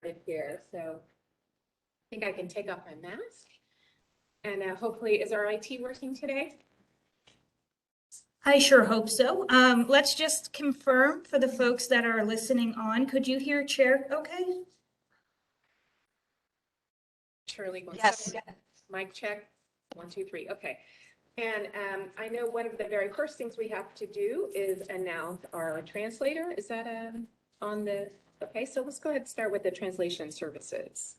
here, so I think I can take off my mask. And hopefully, is our IT working today? I sure hope so. Let's just confirm for the folks that are listening on. Could you hear Chair okay? Shirley, Yes. Mic check, 1, 2, 3, okay. And I know one of the very first things we have to do is announce our translator. Is that on the, okay, so let's go ahead and start with the translation services.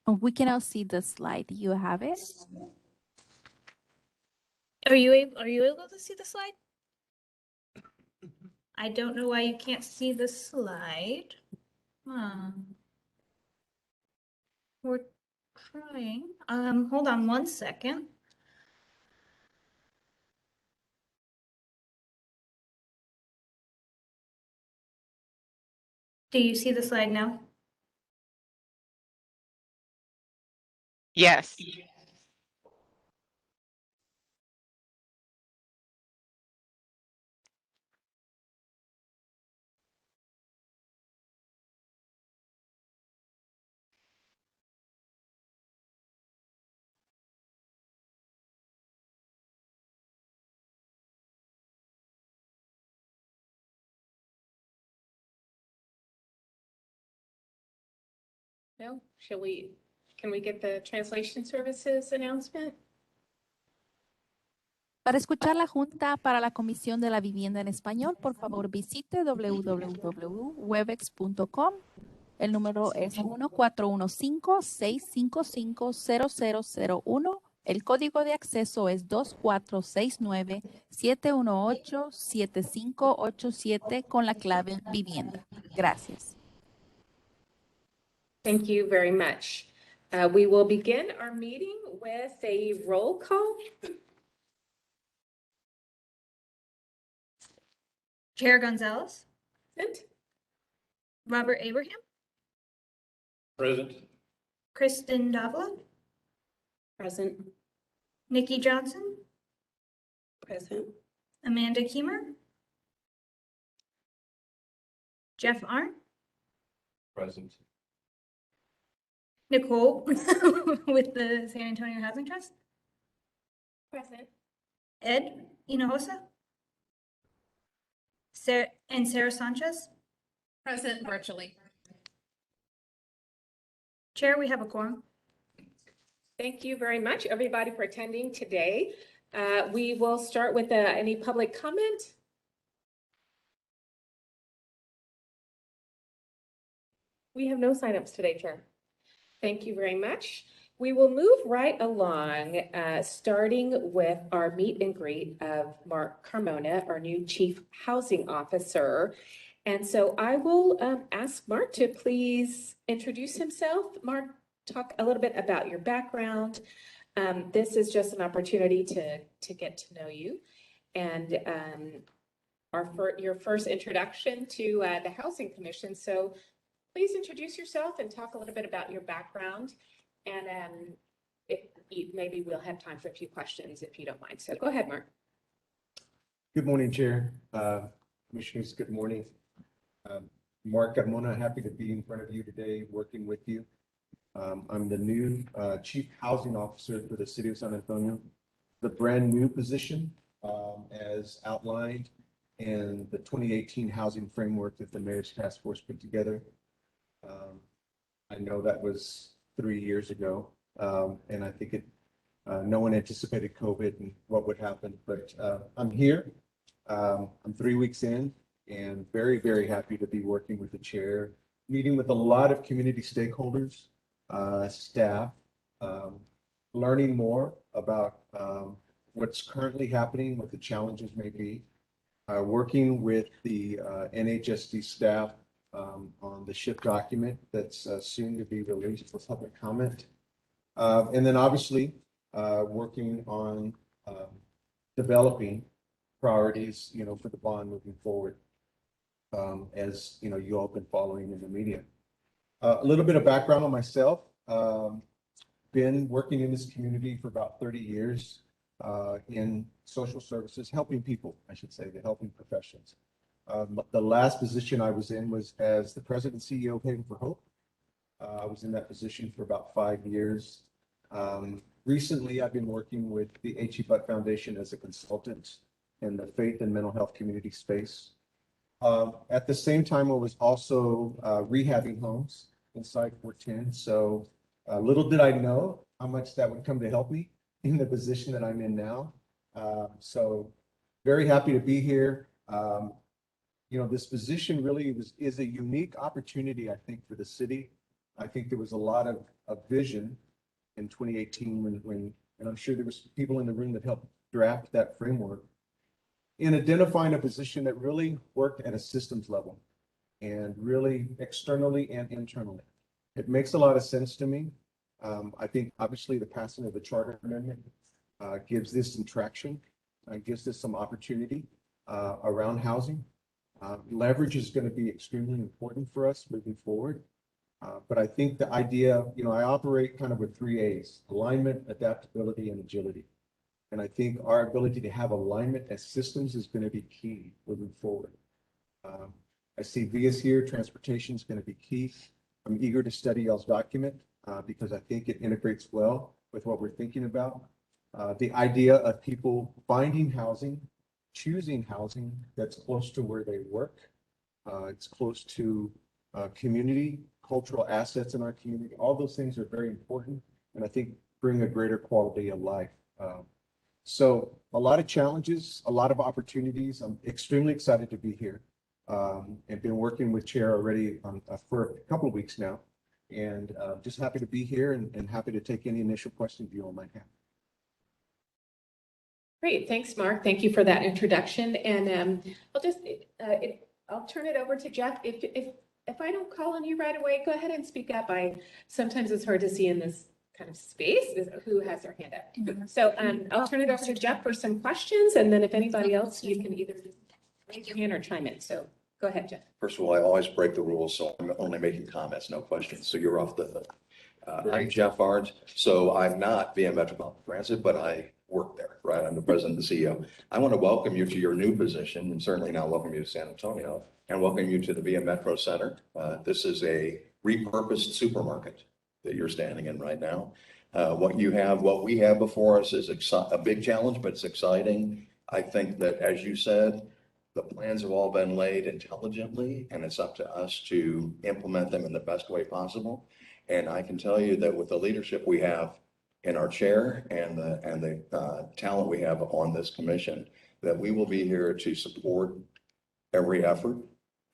We cannot see the slide. You have it? Are you able to see the slide? I don't know why you can't see the slide. We're trying. Hold on 1 second. Do you see the slide now? Yes. No, can we get the translation services announcement? Para escuchar la Junta para la Comisión de la Vivienda en Español, por favor visite www.webex.com. El número es 1-415-655-0001. El código de acceso es 2469-718-7587 con la clave vivienda. Gracias. Thank you very much. We will begin our meeting with a roll call. Chair Gonzalez, Present. Robert Abraham, Present. Kristen Davila, Present. Nikki Johnson, Present. Amanda Keemer, Jeff Arndt, Present. Nicole with the San Antonio Housing Trust, Present. Ed Hinojosa, and Sarah Sanchez. Present virtually. Chair, we have a quorum. Thank you very much, everybody, for attending today. We will start with any public comment. We have no signups today, Chair. Thank you very much. We will move right along, starting with our meet and greet of Mark Carmona, our new Chief Housing Officer. And so I will ask Mark to please introduce himself. Mark, talk a little bit about your background. This is just an opportunity to get to know you. And your first introduction to the Housing Commission. So please introduce yourself and talk a little bit about your background. And maybe we'll have time for a few questions if you don't mind. So go ahead, Mark. Good morning, Chair. Commissioners, good morning. Mark Carmona, happy to be in front of you today, working with you. I'm the new Chief Housing Officer for the City of San Antonio. The brand new position as outlined in the 2018 housing framework that the Mayor's Task Force put together. I know that was 3 years ago, and I think no one anticipated COVID and what would happen, but I'm here. I'm 3 weeks in and very, very happy to be working with the chair, meeting with a lot of community stakeholders, staff, learning more about what's currently happening, what the challenges may be, working with the NHSD staff on the SHIP document that's soon to be released for public comment. And then obviously working on developing priorities, for the bond moving forward. as you know, you all been following in the media. A little bit of background on myself. Been working in this community for about 30 years in social services, helping people, I should say, the helping professions. The last position I was in was as the president and CEO of Haven for Hope. I was in that position for about 5 years. Recently, I've been working with the H.E. Butt Foundation as a consultant in the faith and mental health community space. At the same time, I was also rehabbing homes inside 410. So little did I know how much that would come to help me in the position that I'm in now. So very happy to be here. You know, this position really is a unique opportunity, I think, for the city. I think there was a lot of vision in 2018 and I'm sure there was people in the room that helped draft that framework in identifying a position that really worked at a systems level and really externally and internally. It makes a lot of sense to me. I think obviously the passing of the charter amendment gives this some traction, gives this some opportunity around housing. Leverage is going to be extremely important for us moving forward. But I think the idea, you know, I operate kind of with 3 A's: alignment, adaptability, and agility. And I think our ability to have alignment as systems is going to be key moving forward. I see Via's here. Transportation is going to be key. I'm eager to study y'all's document because I think it integrates well with what we're thinking about. The idea of people finding housing, choosing housing that's close to where they work. It's close to community, cultural assets in our community. All those things are very important and I think bring a greater quality of life. So a lot of challenges, a lot of opportunities. I'm extremely excited to be here and been working with Chair already for a couple of weeks now. And just happy to be here and happy to take any initial questions you all might have. Great, thanks, Mark. Thank you for that introduction. And I'll turn it over to Jeff. If I don't call on you right away, go ahead and speak up. Sometimes it's hard to see in this kind of space who has their hand up. So I'll turn it over to Jeff for some questions, and then if anybody else, you can either raise your hand or chime in. So go ahead, Jeff. First of all, I always break the rules, so I'm only making comments, no questions. So you're off the hook. I'm Jeff Barnes. So I'm not via Metropolitan Transit, but I work there, right? I'm the president and CEO. I want to welcome you to your new position and certainly now welcome you to San Antonio and welcome you to the Via Metro Center. This is a repurposed supermarket that you're standing in right now. What we have before us is a big challenge, but it's exciting. I think that, as you said, the plans have all been laid intelligently, and it's up to us to implement them in the best way possible. And I can tell you that with the leadership we have in our chair and the talent we have on this commission, that we will be here to support every effort,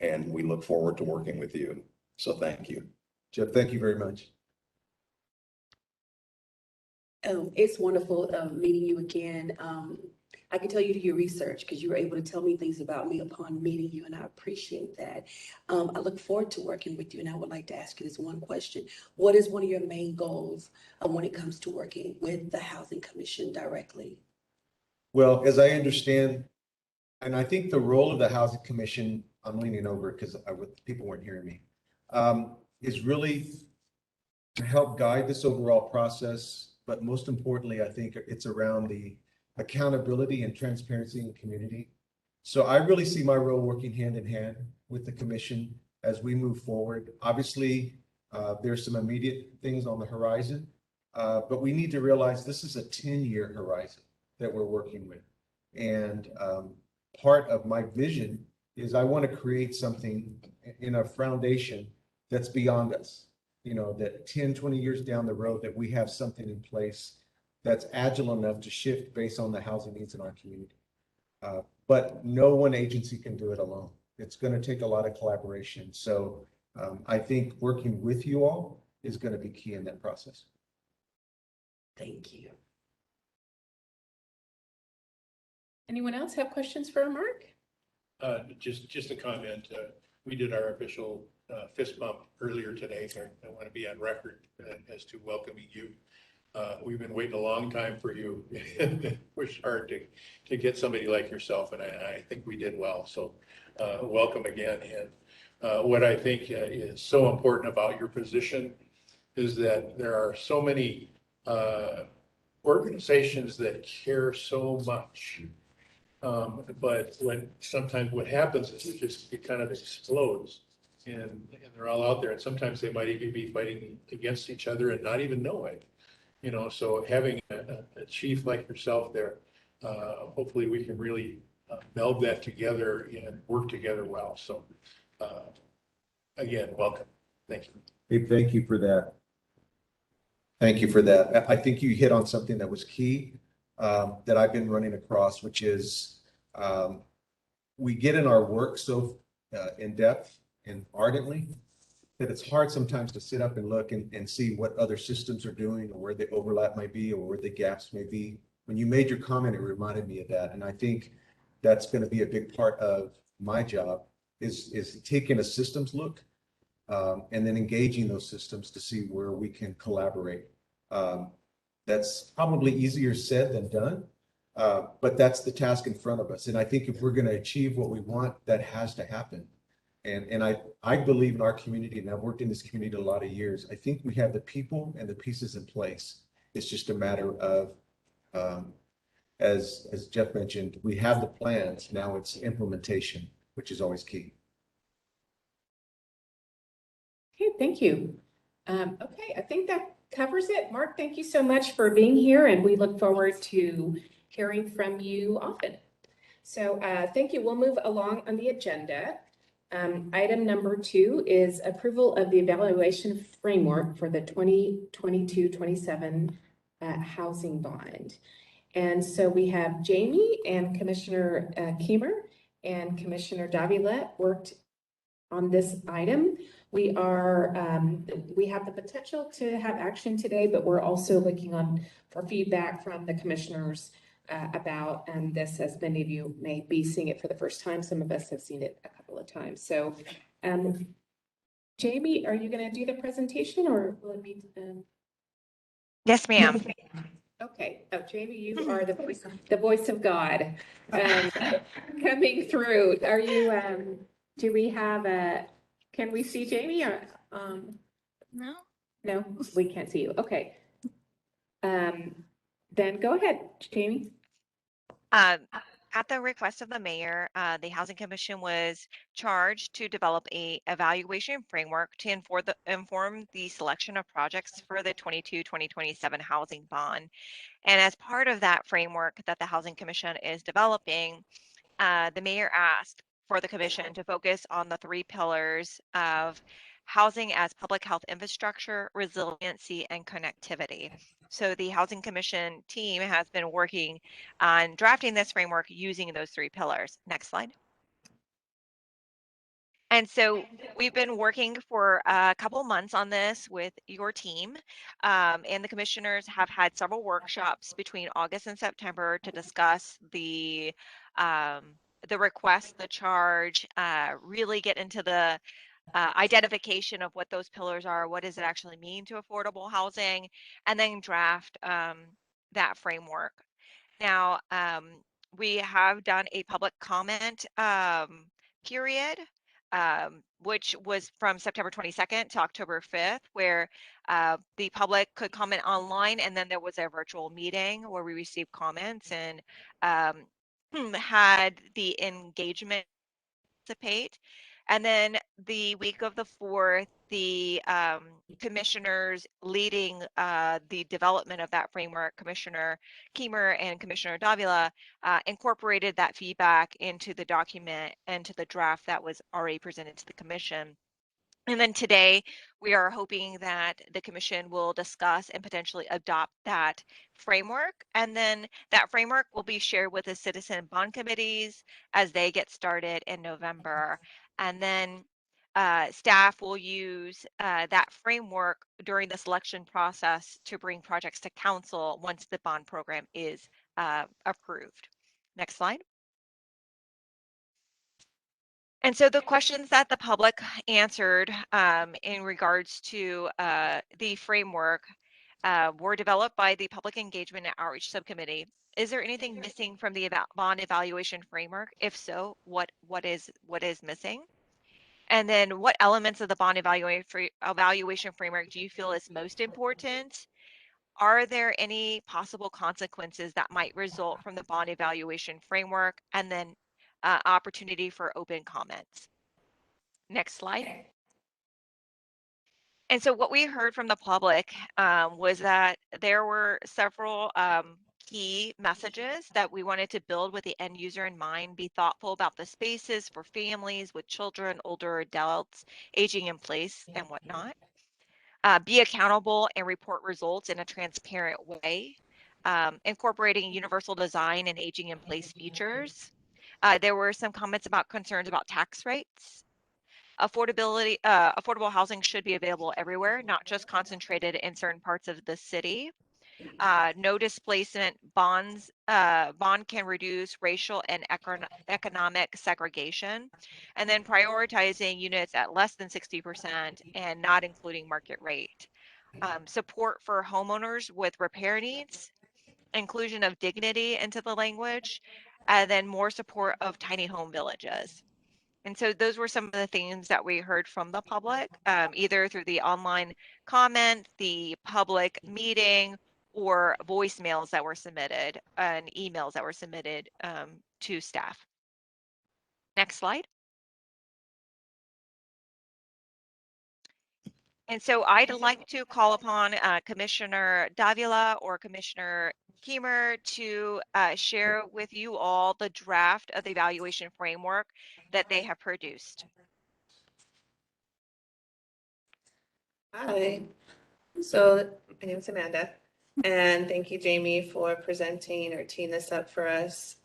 and we look forward to working with you. So thank you. Jeff, thank you very much. It's wonderful meeting you again. I can tell you do your research because you were able to tell me things about me upon meeting you, and I appreciate that. I look forward to working with you, and I would like to ask you this one question. What is one of your main goals when it comes to working with the Housing Commission directly? Well, as I understand, and I think the role of the Housing Commission, I'm leaning over because people weren't hearing me, is really to help guide this overall process. But most importantly, I think it's around the accountability and transparency in the community. So I really see my role working hand in hand with the commission as we move forward. Obviously, there's some immediate things on the horizon, but we need to realize this is a 10-year horizon that we're working with. And part of my vision is I want to create something in a foundation that's beyond us. You know, that 10, 20 years down the road that we have something in place that's agile enough to shift based on the housing needs in our community. But no one agency can do it alone. It's going to take a lot of collaboration. So I think working with you all is going to be key in that process. Thank you. Anyone else have questions for Mark? Just a comment. We did our official fist bump earlier today. So I want to be on record as to welcoming you We've been waiting a long time for you. Pushed hard to get somebody like yourself, and I think we did well. So welcome again. And what I think is so important about your position is that there are so many organizations that care so much. But sometimes what happens is it kind of explodes, and they're all out there, and sometimes they might even be fighting against each other and not even know it. So having a chief like yourself there, hopefully we can really meld that together and work together well. So again, welcome. Thank you. Hey, thank you for that. Thank you for that. I think you hit on something that was key that I've been running across, which is we get in our work so in depth and ardently that it's hard sometimes to sit up and look and see what other systems are doing or where the overlap might be or where the gaps may be. When you made your comment, it reminded me of that. And I think that's going to be a big part of my job is taking a systems look and then engaging those systems to see where we can collaborate. That's probably easier said than done, but that's the task in front of us. And I think if we're going to achieve what we want, that has to happen. And I believe in our community, and I've worked in this community a lot of years. I think we have the people and the pieces in place. It's just a matter of, as Jeff mentioned, we have the plans. Now it's implementation, which is always key. Okay, thank you. Okay, I think that covers it. Mark, thank you so much for being here, and we look forward to hearing from you often. So thank you. We'll move along on the agenda. Item number 2 is approval of the evaluation framework for the 2022-27 housing bond. And so we have Jamie and Commissioner Kiemer and Commissioner Davila worked on this item. We have the potential to have action today, but we're also looking for feedback from the commissioners about this, as many of you may be seeing it for the first time. Some of us have seen it a couple of times. So, Jamie, are you going to do the presentation or will it be? Yes, ma'am. Okay. Oh, Jamie, you are the voice of God coming through. Are you? Do we have can we see Jamie or? No? No, we can't see you. Okay. Then go ahead, Jamie. At the request of the mayor, the Housing Commission was charged to develop a evaluation framework to inform the selection of projects for the 2027 housing bond. And as part of that framework that the Housing Commission is developing, the mayor asked for the commission to focus on the 3 pillars of housing as public health infrastructure, resiliency, and connectivity. So the Housing Commission team has been working on drafting this framework using those 3 pillars. Next slide. And so we've been working for a couple months on this with your team, and the commissioners have had several workshops between August and September to discuss the request, the charge, really get into the identification of what those pillars are, what does it actually mean to affordable housing, and then draft that framework. Now, we have done a public comment period, which was from September 22nd to October 5th, where the public could comment online, and then there was a virtual meeting where we received comments and had the engagement participate. And then the week of the 4th, the commissioners leading the development of that framework, Commissioner Kiemer and Commissioner Davila, incorporated that feedback into the document and to the draft that was already presented to the commission. And then today, we are hoping that the commission will discuss and potentially adopt that framework. And then that framework will be shared with the citizen bond committees as they get started in November. And then staff will use that framework during the selection process to bring projects to council once the bond program is approved. Next slide. And so the questions that the public answered in regards to the framework, were developed by the Public Engagement and Outreach Subcommittee. Is there anything missing from the bond evaluation framework? If so, what is missing? And then what elements of the bond evaluation framework do you feel is most important? Are there any possible consequences that might result from the bond evaluation framework? And then opportunity for open comments. Next slide. And so what we heard from the public was that there were several key messages that we wanted to build with the end user in mind, be thoughtful about the spaces for families with children, older adults, aging in place and whatnot. Be accountable and report results in a transparent way, incorporating universal design and aging in place features. There were some comments about concerns about tax rates. Affordable housing should be available everywhere, not just concentrated in certain parts of the city. No displacement bond can reduce racial and economic segregation. And then prioritizing units at less than 60% and not including market rate. Support for homeowners with repair needs, inclusion of dignity into the language, and then more support of tiny home villages. And so those were some of the themes that we heard from the public, either through the online comment, the public meeting, or voicemails that were submitted and emails that were submitted to staff. Next slide. And so I'd like to call upon Commissioner Davila or Commissioner Kiemer to share with you all the draft of the evaluation framework that they have produced. Hi, so my name is Amanda, and thank you, Jamie, for presenting or teeing this up for us.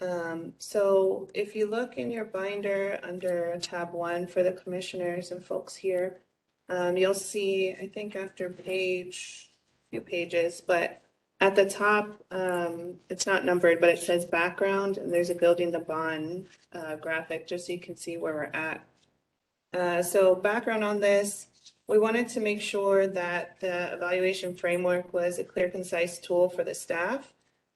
So if you look in your binder under tab 1 for the commissioners and folks here, you'll see, I think after a few pages, but at the top, it's not numbered, but it says background, and there's a building the bond graphic, just so you can see where we're at. So background on this. We wanted to make sure that the evaluation framework was a clear, concise tool for the staff.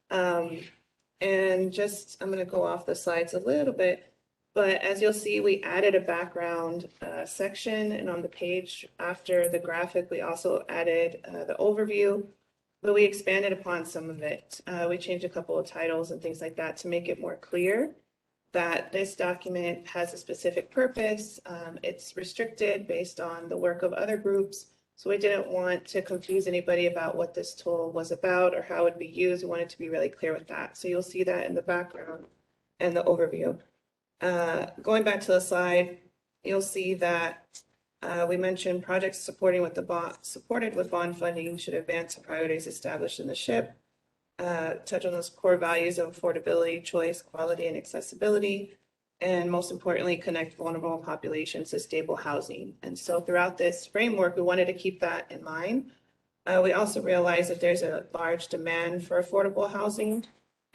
And just, I'm going to go off the slides a little bit, but as you'll see, we added a background section, and on the page after the graphic, we also added the overview, but we expanded upon some of it. We changed a couple of titles and things like that to make it more clear that this document has a specific purpose. It's restricted based on the work of other groups. So we didn't want to confuse anybody about what this tool was about or how it would be used. We wanted to be really clear with that. So you'll see that in the background and the overview. Going back to the slide, you'll see that we mentioned projects supported with bond funding should advance the priorities established in the SHIP. Touch on those core values of affordability, choice, quality, and accessibility, and most importantly, connect vulnerable populations to stable housing. And so throughout this framework, we wanted to keep that in mind. We also realized that there's a large demand for affordable housing,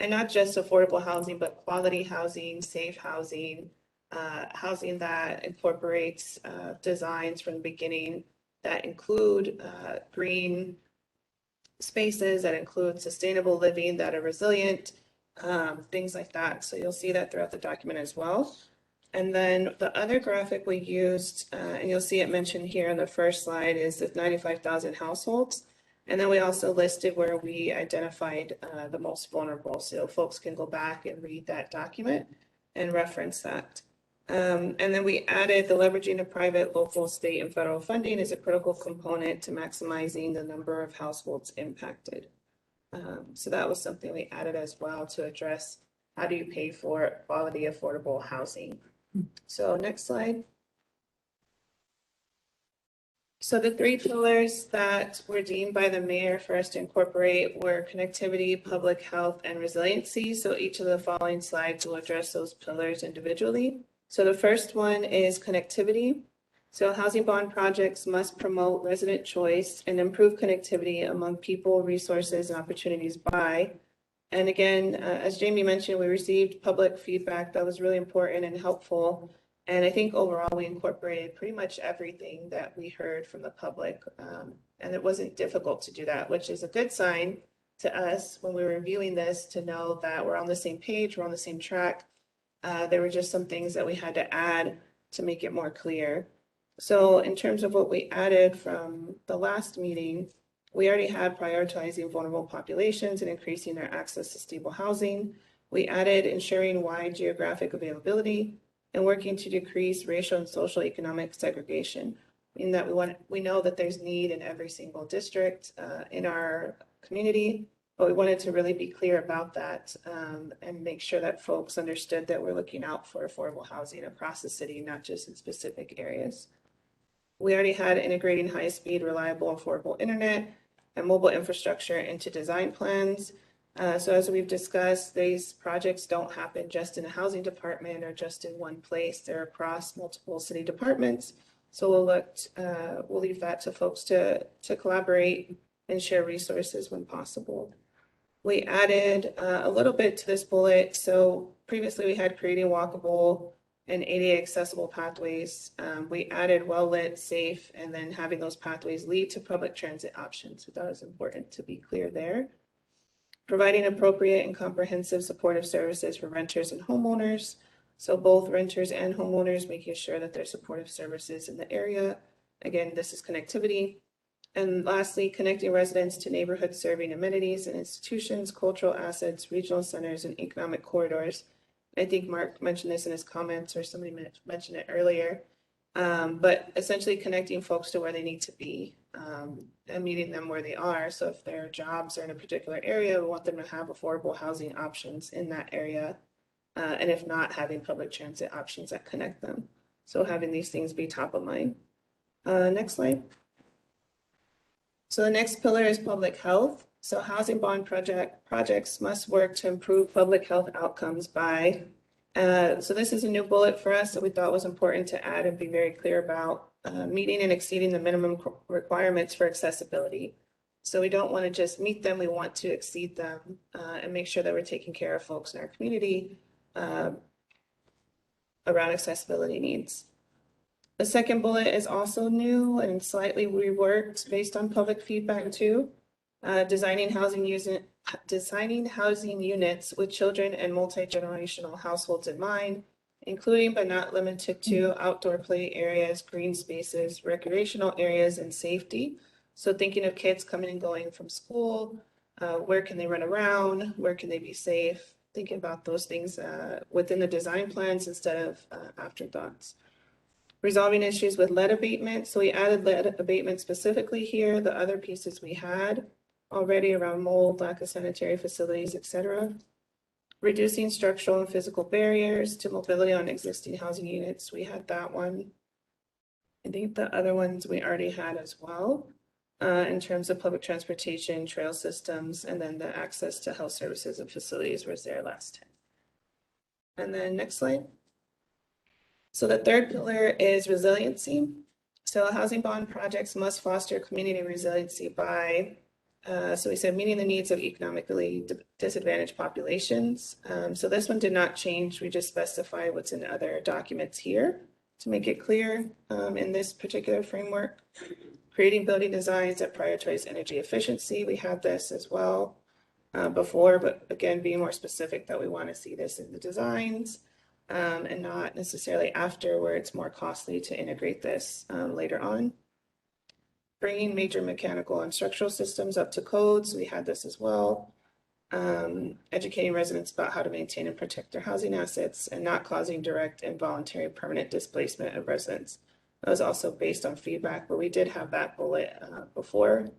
and not just affordable housing, but quality housing, safe housing, housing that incorporates designs from the beginning that include green spaces, that include sustainable living, that are resilient, things like that. So you'll see that throughout the document as well. And then the other graphic we used, and you'll see it mentioned here in the first slide, is the 95,000 households. And then we also listed where we identified the most vulnerable. So folks can go back and read that document and reference that. And then we added the leveraging of private, local, state, and federal funding is a critical component to maximizing the number of households impacted. So that was something we added as well to address how do you pay for quality, affordable housing. So next slide. So the 3 pillars that were deemed by the mayor for us to incorporate were connectivity, public health, and resiliency. So each of the following slides will address those pillars individually. So the first one is connectivity. So housing bond projects must promote resident choice and improve connectivity among people, resources, and opportunities by. And again, as Jamie mentioned, we received public feedback that was really important and helpful. And I think overall we incorporated pretty much everything that we heard from the public And it wasn't difficult to do that, which is a good sign to us when we were reviewing this to know that we're on the same page, we're on the same track. There were just some things that we had to add to make it more clear. So in terms of what we added from the last meeting, we already had prioritizing vulnerable populations and increasing their access to stable housing. We added ensuring wide geographic availability and working to decrease racial and social economic segregation. In that we know that there's need in every single district in our community, but we wanted to really be clear about that and make sure that folks understood that we're looking out for affordable housing across the city, not just in specific areas. We already had integrating high-speed, reliable, affordable internet and mobile infrastructure into design plans. So as we've discussed, these projects don't happen just in a housing department or just in one place. They're across multiple city departments. So we'll leave that to folks to collaborate and share resources when possible. We added a little bit to this bullet. So previously we had creating walkable and ADA accessible pathways. We added well-lit, safe, and then having those pathways lead to public transit options. We thought it was important to be clear there. Providing appropriate and comprehensive supportive services for renters and homeowners. So both renters and homeowners, making sure that there's supportive services in the area. Again, this is connectivity. And lastly, connecting residents to neighborhood serving amenities and institutions, cultural assets, regional centers, and economic corridors. I think Mark mentioned this in his comments, or somebody mentioned it earlier. But essentially connecting folks to where they need to be and meeting them where they are. So if their jobs are in a particular area, we want them to have affordable housing options in that area. And if not, having public transit options that connect them. So having these things be top of mind. Next slide. So the next pillar is public health. So housing bond projects must work to improve public health outcomes by, so this is a new bullet for us that we thought was important to add and be very clear about meeting and exceeding the minimum requirements for accessibility. So we don't want to just meet them, we want to exceed them and make sure that we're taking care of folks in our community around accessibility needs. The second bullet is also new and slightly reworked based on public feedback too. Designing housing units with children and multi-generational households in mind, including but not limited to outdoor play areas, green spaces, recreational areas, and safety. So thinking of kids coming and going from school, where can they run around, where can they be safe, thinking about those things within the design plans instead of afterthoughts. Resolving issues with lead abatement. So we added lead abatement specifically here. The other pieces we had already around mold, lack of sanitary facilities, etc. Reducing structural and physical barriers to mobility on existing housing units. We had that one. I think the other ones we already had as well in terms of public transportation, trail systems, and then the access to health services and facilities was there last time. And then next slide. So the third pillar is resiliency. So housing bond projects must foster community resiliency by, so we said meeting the needs of economically disadvantaged populations. So this one did not change. We just specify what's in other documents here to make it clear in this particular framework. Creating building designs that prioritize energy efficiency. We had this as well before, but again, being more specific that we want to see this in the designs. And not necessarily after where it's more costly to integrate this later on. Bringing major mechanical and structural systems up to codes, we had this as well. Educating residents about how to maintain and protect their housing assets and not causing direct and voluntary permanent displacement of residents. That was also based on feedback, but we did have that bullet before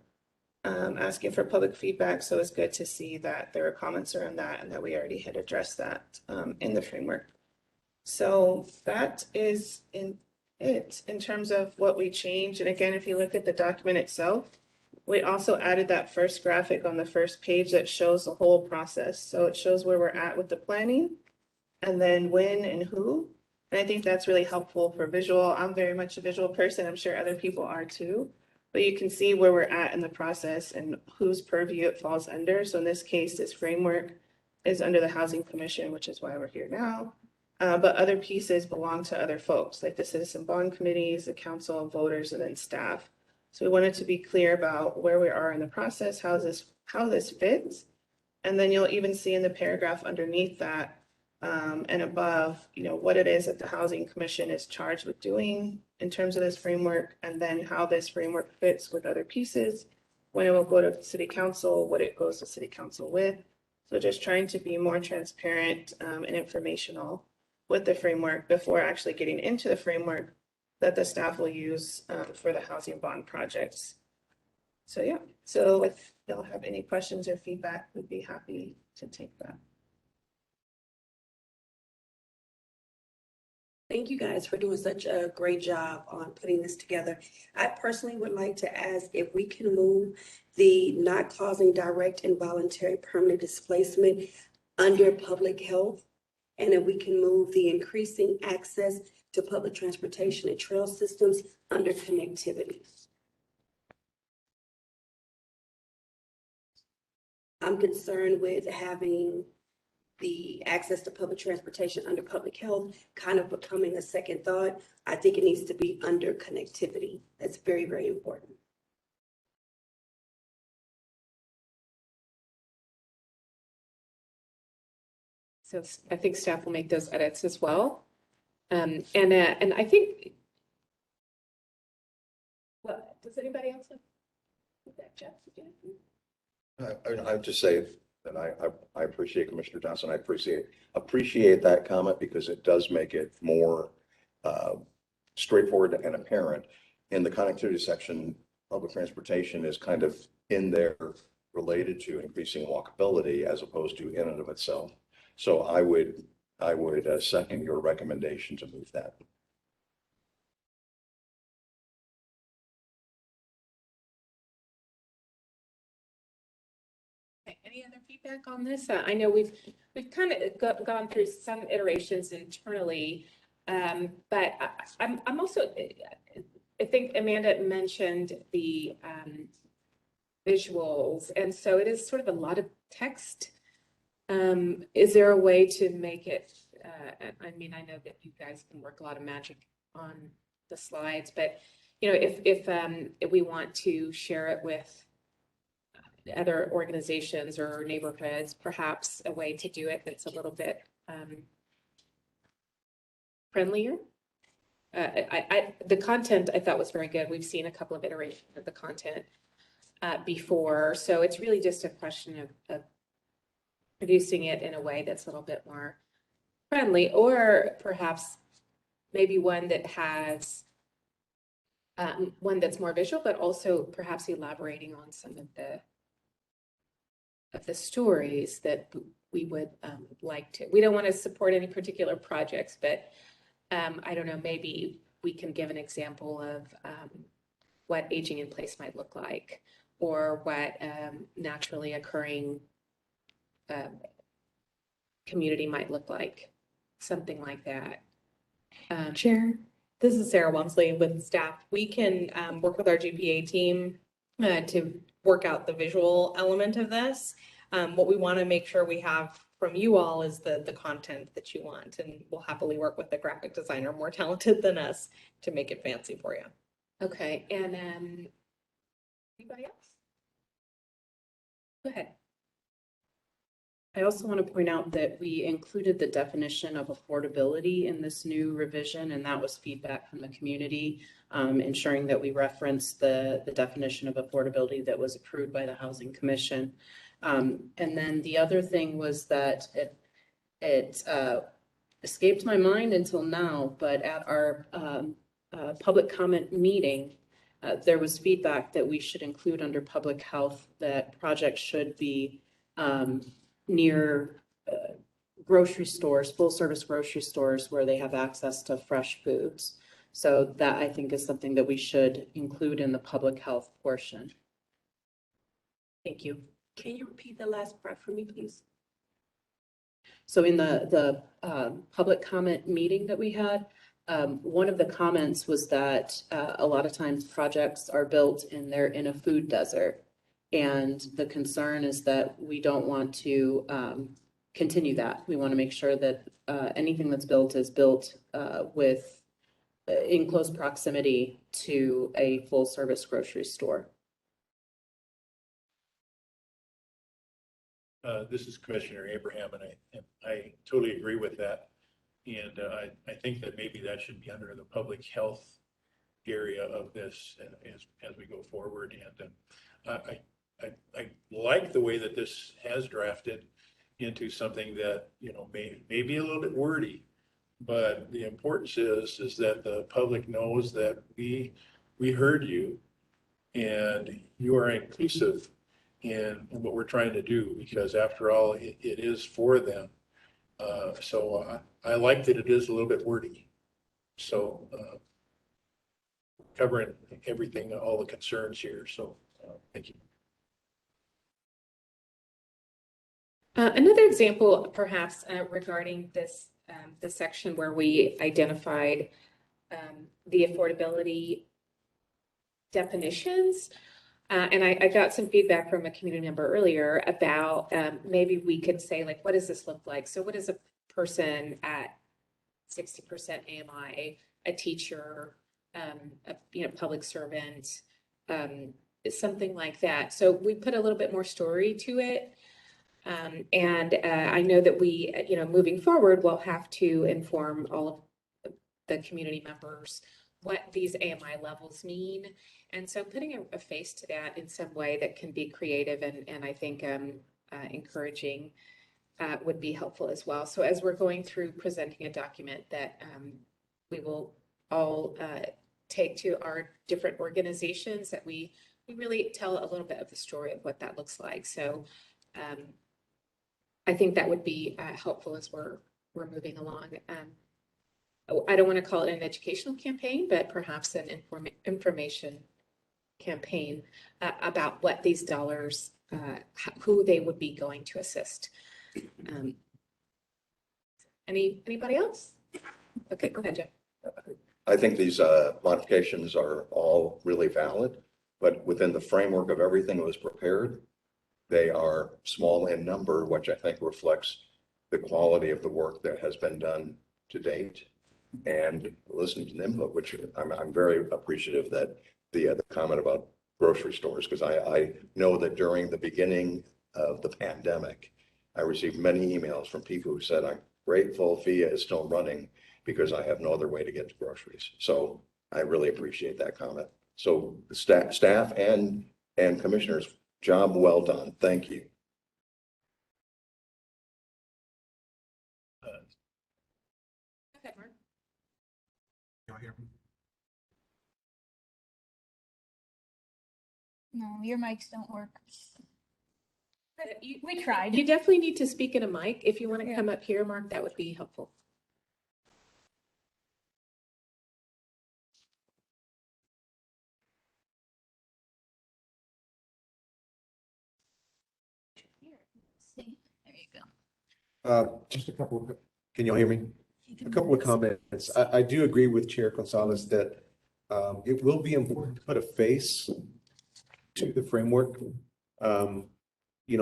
asking for public feedback. So it's good to see that there were comments around that and that we already had addressed that in the framework. So that is in terms of what we changed. And again, if you look at the document itself, we also added that first graphic on the first page that shows the whole process. So it shows where we're at with the planning and then when and who. And I think that's really helpful for visual. I'm very much a visual person. I'm sure other people are too. But you can see where we're at in the process and whose purview it falls under. So in this case, this framework is under the Housing Commission, which is why we're here now. But other pieces belong to other folks, like the Citizen Bond Committees, the Council of Voters, and then staff. So we wanted to be clear about where we are in the process, how this fits. And then you'll even see in the paragraph underneath that and above, what it is that the Housing Commission is charged with doing in terms of this framework, and then how this framework fits with other pieces, when it will go to City Council, what it goes to City Council with. So just trying to be more transparent and informational with the framework before actually getting into the framework that the staff will use for the housing bond projects. So yeah, so if y'all have any questions or feedback, we'd be happy to take that. Thank you guys for doing such a great job on putting this together. I personally would like to ask if we can move the not causing direct involuntary permanent displacement under public health, and if we can move the increasing access to public transportation and trail systems under connectivity. I'm concerned with having the access to public transportation under public health kind of becoming a second thought. I think it needs to be under connectivity. That's very, very important. So I think staff will make those edits as well. And I think, well, does anybody else have that, Jeff? I'd just say that I appreciate Commissioner Johnson. I appreciate that comment because it does make it more straightforward and apparent. In the connectivity section, public transportation is kind of in there related to increasing walkability as opposed to in and of itself. So I would second your recommendation to move that. Any other feedback on this? I know we've kind of gone through some iterations internally, but I'm also, I think Amanda mentioned the visuals, and so it is sort of a lot of text. Is there a way to make it, I mean, I know that you guys can work a lot of magic on the slides, but if we want to share it with other organizations or neighborhoods, perhaps a way to do it that's a little bit friendlier. The content I thought was very good. We've seen a couple of iterations of the content before, so it's really just a question of producing it in a way that's a little bit more friendly, or perhaps maybe one that has one that's more visual, but also perhaps elaborating on some of the stories that we would like to. We don't want to support any particular projects, but I don't know, maybe we can give an example of what aging in place might look like, or what naturally occurring community might look like, something like that. Chair, this is Sarah Walmsley with staff. We can work with our GPA team to work out the visual element of this. What we want to make sure we have from you all is the content that you want, and we'll happily work with the graphic designer more talented than us to make it fancy for you. Okay, and anybody else? Go ahead. I also want to point out that we included the definition of affordability in this new revision, and that was feedback from the community, ensuring that we reference the definition of affordability that was approved by the Housing Commission. And then the other thing was that it escaped my mind until now, but at our public comment meeting, there was feedback that we should include under public health that projects should be near grocery stores, full service grocery stores where they have access to fresh foods. So that, I think, is something that we should include in the public health portion. Thank you. Can you repeat the last part for me, please? So in the public comment meeting that we had, one of the comments was that a lot of times projects are built and they're in a food desert. And the concern is that we don't want to continue that. We want to make sure that anything that's built is built with in close proximity to a full-service grocery store. This is Commissioner Abraham, and I totally agree with that. And I think that maybe that should be under the public health area of this as we go forward. And I like the way that this has drafted into something that, you know, may be a little bit wordy, but the importance is that the public knows that we heard you and you are inclusive in what we're trying to do, because after all, it is for them. So I like that it is a little bit wordy. So covering everything, all the concerns here. So thank you. Another example, perhaps, regarding this section where we identified the affordability definitions. And I got some feedback from a community member earlier about maybe we could say, like, what does this look like? So what is a person at 60% AMI, a teacher, a public servant, something like that. So we put a little bit more story to it. And I know that we, moving forward, will have to inform all of the community members what these AMI levels mean. And so putting a face to that in some way that can be creative and I think encouraging would be helpful as well. So as we're going through presenting a document that we will all take to our different organizations, that we really tell a little bit of the story of what that looks like. So I think that would be helpful as we're moving along. I don't want to call it an educational campaign, but perhaps an information campaign about what these dollars, who they would be going to assist. Anybody else? Okay, go ahead, Jeff. I think these modifications are all really valid, but within the framework of everything that was prepared, they are small in number, which I think reflects the quality of the work that has been done to date. And listening to the input, which I'm very appreciative that the comment about grocery stores, because I know that during the beginning of the pandemic, I received many emails from people who said, I'm grateful VIA is still running because I have no other way to get to groceries. So I really appreciate that comment. So the staff and commissioners, job well done. Thank you. Okay, Mark. Y'all hear me? No, your mics don't work. You, We tried. you definitely need to speak in a mic. If you want to Yeah. come up here, Mark, that would be helpful. See, there you go. Just a couple of, can y'all hear me? A couple of comments. I do agree with Chair Gonzalez that it will be important to put a face to the framework.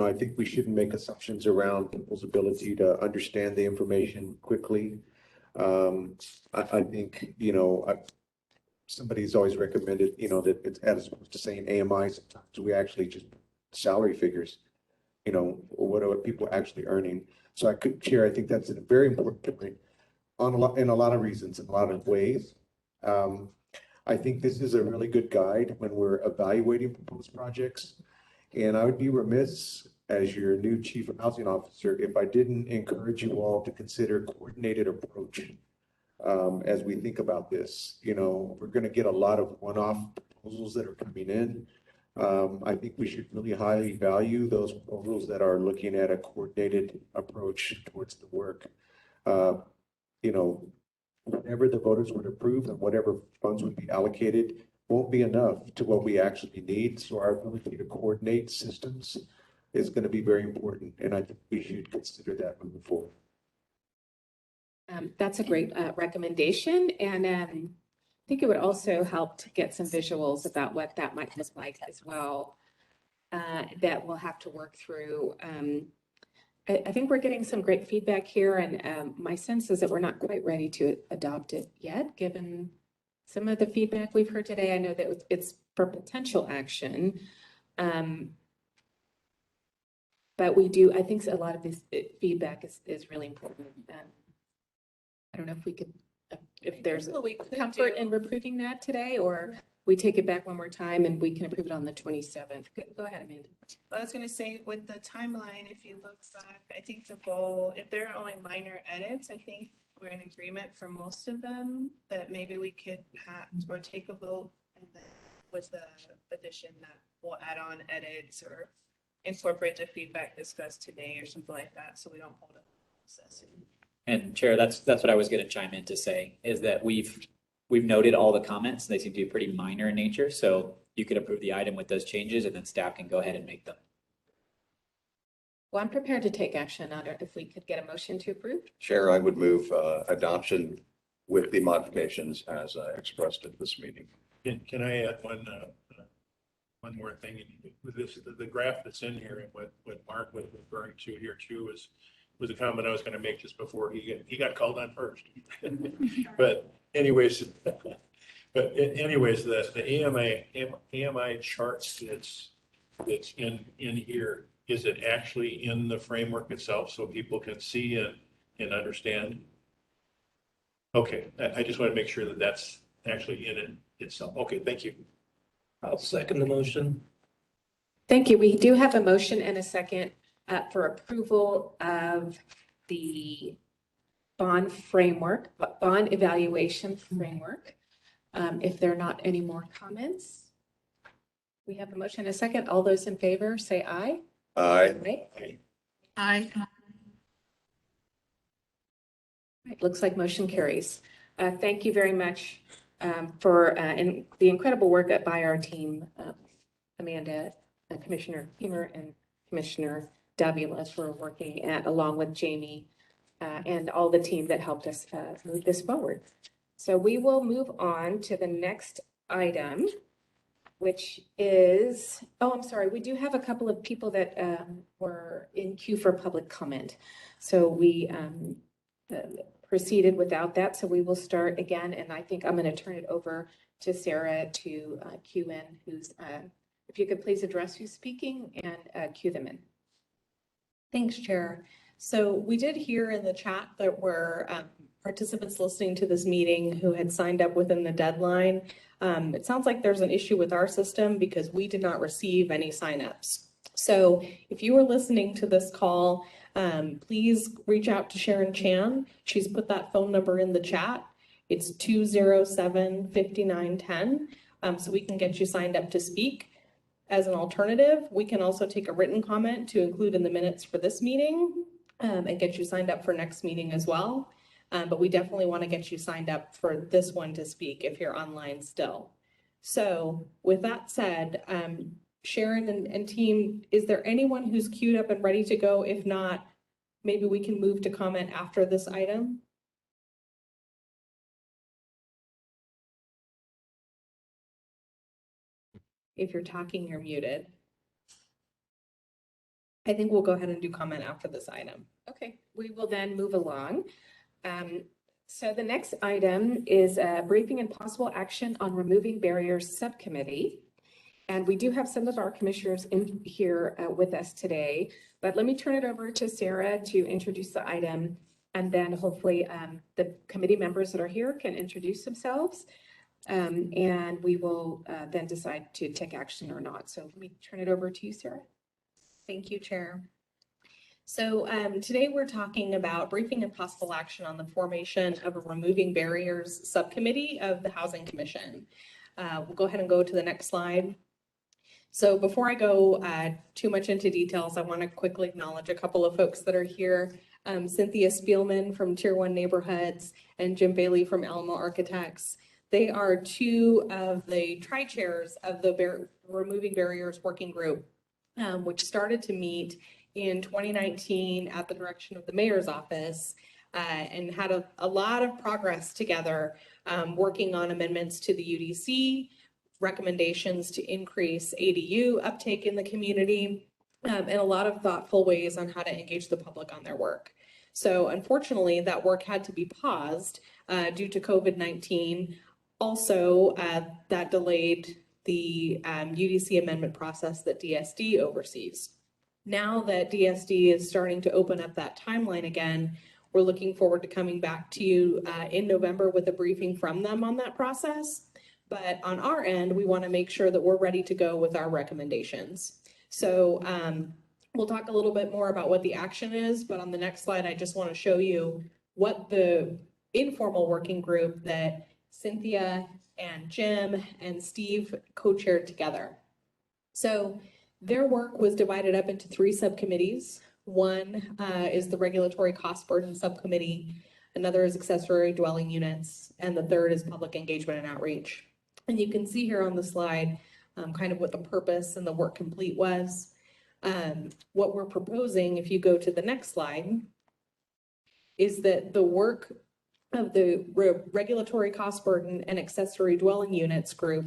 I think we shouldn't make assumptions around people's ability to understand the information quickly. I think, somebody's always recommended, that it's as opposed to saying AMI, sometimes we actually just salary figures, what are people actually earning? So Chair, I think that's a very important point in a lot of reasons, in a lot of ways. I think this is a really good guide when we're evaluating proposed projects. And I would be remiss as your new Chief of Housing Officer if I didn't encourage you all to consider coordinated approach as we think about this. We're going to get a lot of one-off proposals that are coming in. I think we should really highly value those proposals that are looking at a coordinated approach towards the work. Whatever the voters would approve and whatever funds would be allocated won't be enough to what we actually need. So our ability to coordinate systems is going to be very important. And I think we should consider that moving forward. That's a great recommendation. And I think it would also help to get some visuals about what that might look like as well, that we'll have to work through. I think we're getting some great feedback here, and my sense is that we're not quite ready to adopt it yet, given some of the feedback we've heard today. I know that it's for potential action. But I think a lot of this feedback is really important. I don't know if we could, if there's comfort in approving that today, or we take it back one more time and we can approve it on the 27th. Go ahead, Amanda. I was gonna say, with the timeline, if you look back, I think the goal, if there are only minor edits, I think we're in agreement for most of them, that maybe we could have, or take a vote and then with the addition that we'll add on edits or incorporate the feedback discussed today or something like that, so we don't hold up the process. And Chair, that's what I was going to chime in to say, is that we've noted all the comments. They seem to be pretty minor in nature, so you could approve the item with those changes and then staff can go ahead and make them. Well, I'm prepared to take action on it if we could get a motion to approve. Chair, I would move adoption with the modifications as expressed at this meeting. Can I add one more thing? With this, the graph that's in here and what Mark was referring to here too was a comment I was going to make just before he got called on first. But anyways, the AMI charts that's in here, is it actually in the framework itself so people can see and understand? Okay, I just want to make sure that that's actually in it itself. Okay, thank you. I'll second the motion. Thank you. We do have a motion and a second for approval of the bond evaluation framework. If there are not any more comments, we have a motion and a second. All those in favor say aye. Aye. Aye. Aye. Right, looks like motion carries. Thank you very much for the incredible work by our team, Amanda, Commissioner Humer, and Commissioner Davila for working along with Jamie and all the team that helped us move this forward. So we will move on to the next item, which is, I'm sorry, we do have a couple of people that were in queue for public comment. So we proceeded without that. So we will start again, and I think I'm going to turn it over to Sarah to cue in who's, if you could please address who's speaking and cue them in. Thanks, Chair. So we did hear in the chat that were participants listening to this meeting who had signed up within the deadline. It sounds like there's an issue with our system because we did not receive any signups. So if you were listening to this call, please reach out to Sharon Chan. She's put that phone number in the chat. It's 207-5910. So we can get you signed up to speak. As an alternative, we can also take a written comment to include in the minutes for this meeting and get you signed up for next meeting as well. But we definitely want to get you signed up for this one to speak if you're online still. So with that said, Sharon and team, is there anyone who's queued up and ready to go? If not, maybe we can move to comment after this item. If you're talking, you're muted. I think we'll go ahead and do comment after this item. Okay, we will then move along. So the next item is a briefing and possible action on removing barriers subcommittee. And we do have some of our commissioners in here with us today, but let me turn it over to Sarah to introduce the item. And then hopefully the committee members that are here can introduce themselves. And we will then decide to take action or not. So let me turn it over to you, Sarah. Thank you, Chair. So today we're talking about briefing and possible action on the formation of a removing barriers subcommittee of the Housing Commission. We'll go ahead and go to the next slide. So before I go too much into details, I want to quickly acknowledge a couple of folks that are here. Cynthia Spielman from Tier 1 Neighborhoods and Jim Bailey from Alamo Architects. They are two of the tri-chairs of the Removing Barriers Working Group, which started to meet in 2019 at the direction of the mayor's office and had a lot of progress together working on amendments to the UDC, recommendations to increase ADU uptake in the community, and a lot of thoughtful ways on how to engage the public on their work. So unfortunately, that work had to be paused due to COVID-19. Also, that delayed the UDC amendment process that DSD oversees. Now that DSD is starting to open up that timeline again, we're looking forward to coming back to you in November with a briefing from them on that process. But on our end, we want to make sure that we're ready to go with our recommendations. So we'll talk a little bit more about what the action is, but on the next slide, I just want to show you what the informal working group that Cynthia and Jim and Steve co-chaired together. So their work was divided up into 3 subcommittees. One is the Regulatory Cost Burden Subcommittee, another is Accessory Dwelling Units, and the third is Public Engagement and Outreach. And you can see here on the slide kind of what the purpose and the work complete was. What we're proposing, if you go to the next slide, is that the work of the Regulatory Cost Burden and Accessory Dwelling Units group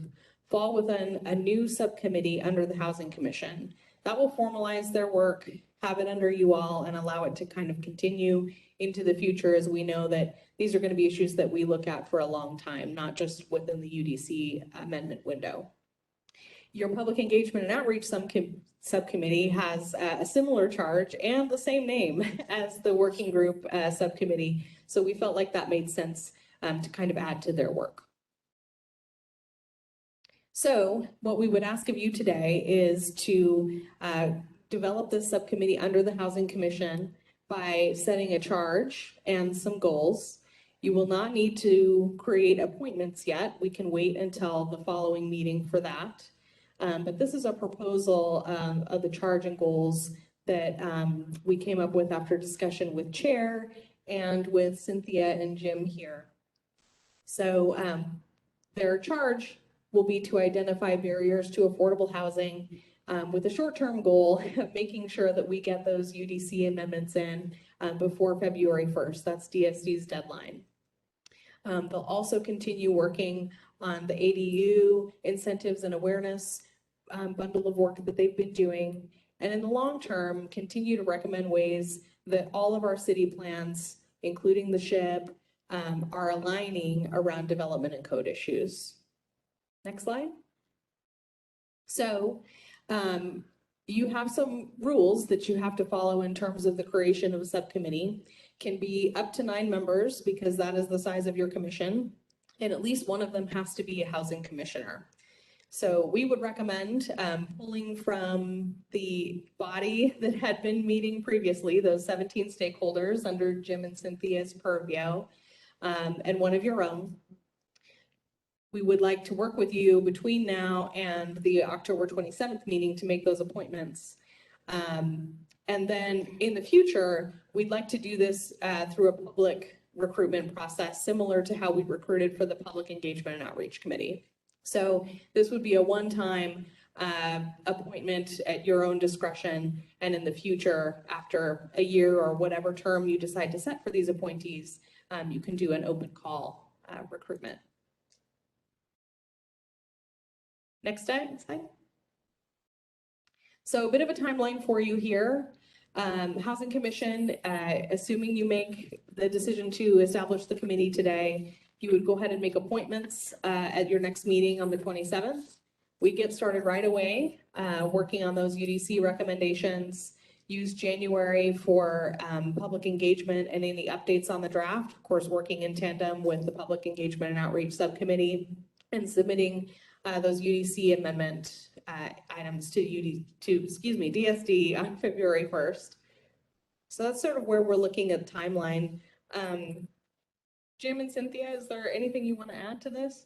fall within a new subcommittee under the Housing Commission. That will formalize their work, have it under you all, and allow it to kind of continue into the future, as we know that these are going to be issues that we look at for a long time, not just within the UDC amendment window. Your Public Engagement and Outreach Subcommittee has a similar charge and the same name as the Working Group Subcommittee, so we felt like that made sense to kind of add to their work. So what we would ask of you today is to develop this subcommittee under the Housing Commission by setting a charge and some goals. You will not need to create appointments yet. We can wait until the following meeting for that. But this is a proposal of the charge and goals that we came up with after discussion with Chair and with Cynthia and Jim here. So their charge will be to identify barriers to affordable housing with a short-term goal of making sure that we get those UDC amendments in before February 1st. That's DSD's deadline. They'll also continue working on the ADU incentives and awareness bundle of work that they've been doing. And in the long term, continue to recommend ways that all of our city plans, including the SHIP, are aligning around development and code issues. Next slide. So you have some rules that you have to follow in terms of the creation of a subcommittee. Can be up to 9 members because that is the size of your commission, and at least one of them has to be a housing commissioner. So we would recommend pulling from the body that had been meeting previously, those 17 stakeholders under Jim and Cynthia's purview, and one of your own. We would like to work with you between now and the October 27th meeting to make those appointments. And then in the future, we'd like to do this through a public recruitment process, similar to how we recruited for the Public Engagement and Outreach Committee. So this would be a one-time appointment at your own discretion, and in the future, after a year or whatever term you decide to set for these appointees, you can do an open call recruitment. Next slide. So a bit of a timeline for you here. Housing Commission, assuming you make the decision to establish the committee today, you would go ahead and make appointments at your next meeting on the 27th. We get started right away working on those UDC recommendations. Use January for public engagement and any updates on the draft. Of course, working in tandem with the Public Engagement and Outreach Subcommittee and submitting those UDC amendment items to DSD on February 1st. So that's sort of where we're looking at timeline. Jim and Cynthia, is there anything you want to add to this?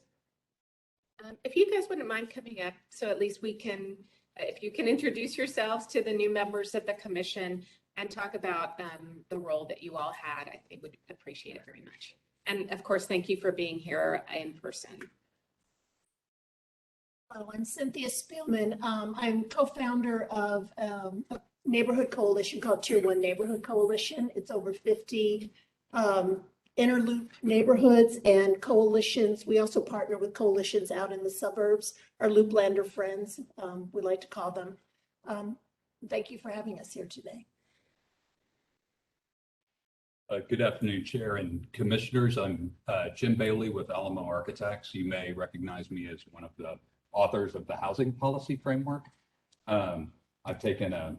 If you guys wouldn't mind coming up, so at least we can, if you can introduce yourselves to the new members of the commission and talk about the role that you all had, I think would appreciate it very much. And of course, thank you for being here in person. Hello, I'm Cynthia Spielman. I'm co-founder of a neighborhood coalition called Tier 1 Neighborhood Coalition. It's over 50 interloop neighborhoods and coalitions. We also partner with coalitions out in the suburbs, our Looplander friends, we like to call them. Thank you for having us here today. Good afternoon, Chair and Commissioners. I'm Jim Bailey with Alamo Architects. You may recognize me as one of the authors of the Housing Policy Framework. I've taken a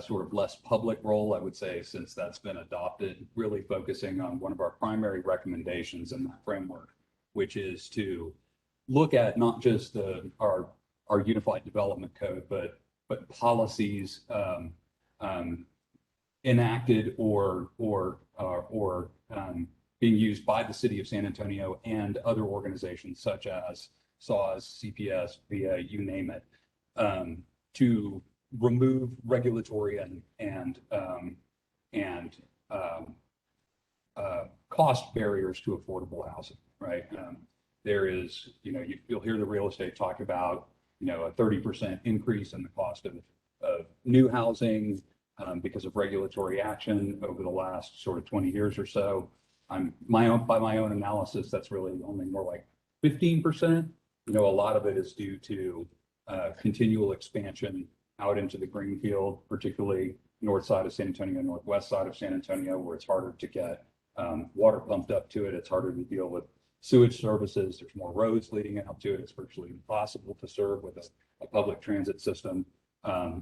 sort of less public role, I would say, since that's been adopted, really focusing on one of our primary recommendations in that framework, which is to look at not just our Unified Development Code, but policies enacted or being used by the city of San Antonio and other organizations such as SAWS, CPS, VA, you name it, to remove regulatory and cost barriers to affordable housing, right? There is, you'll hear the real estate talk about, a 30% increase in the cost of new housing because of regulatory action over the last sort of 20 years or so. By my own analysis, that's really only more like 15%. A lot of it is due to continual expansion out into the greenfield, particularly north side of San Antonio, northwest side of San Antonio, where it's harder to get water pumped up to it. It's harder to deal with sewage services. There's more roads leading out to it. It's virtually impossible to serve with a public transit system.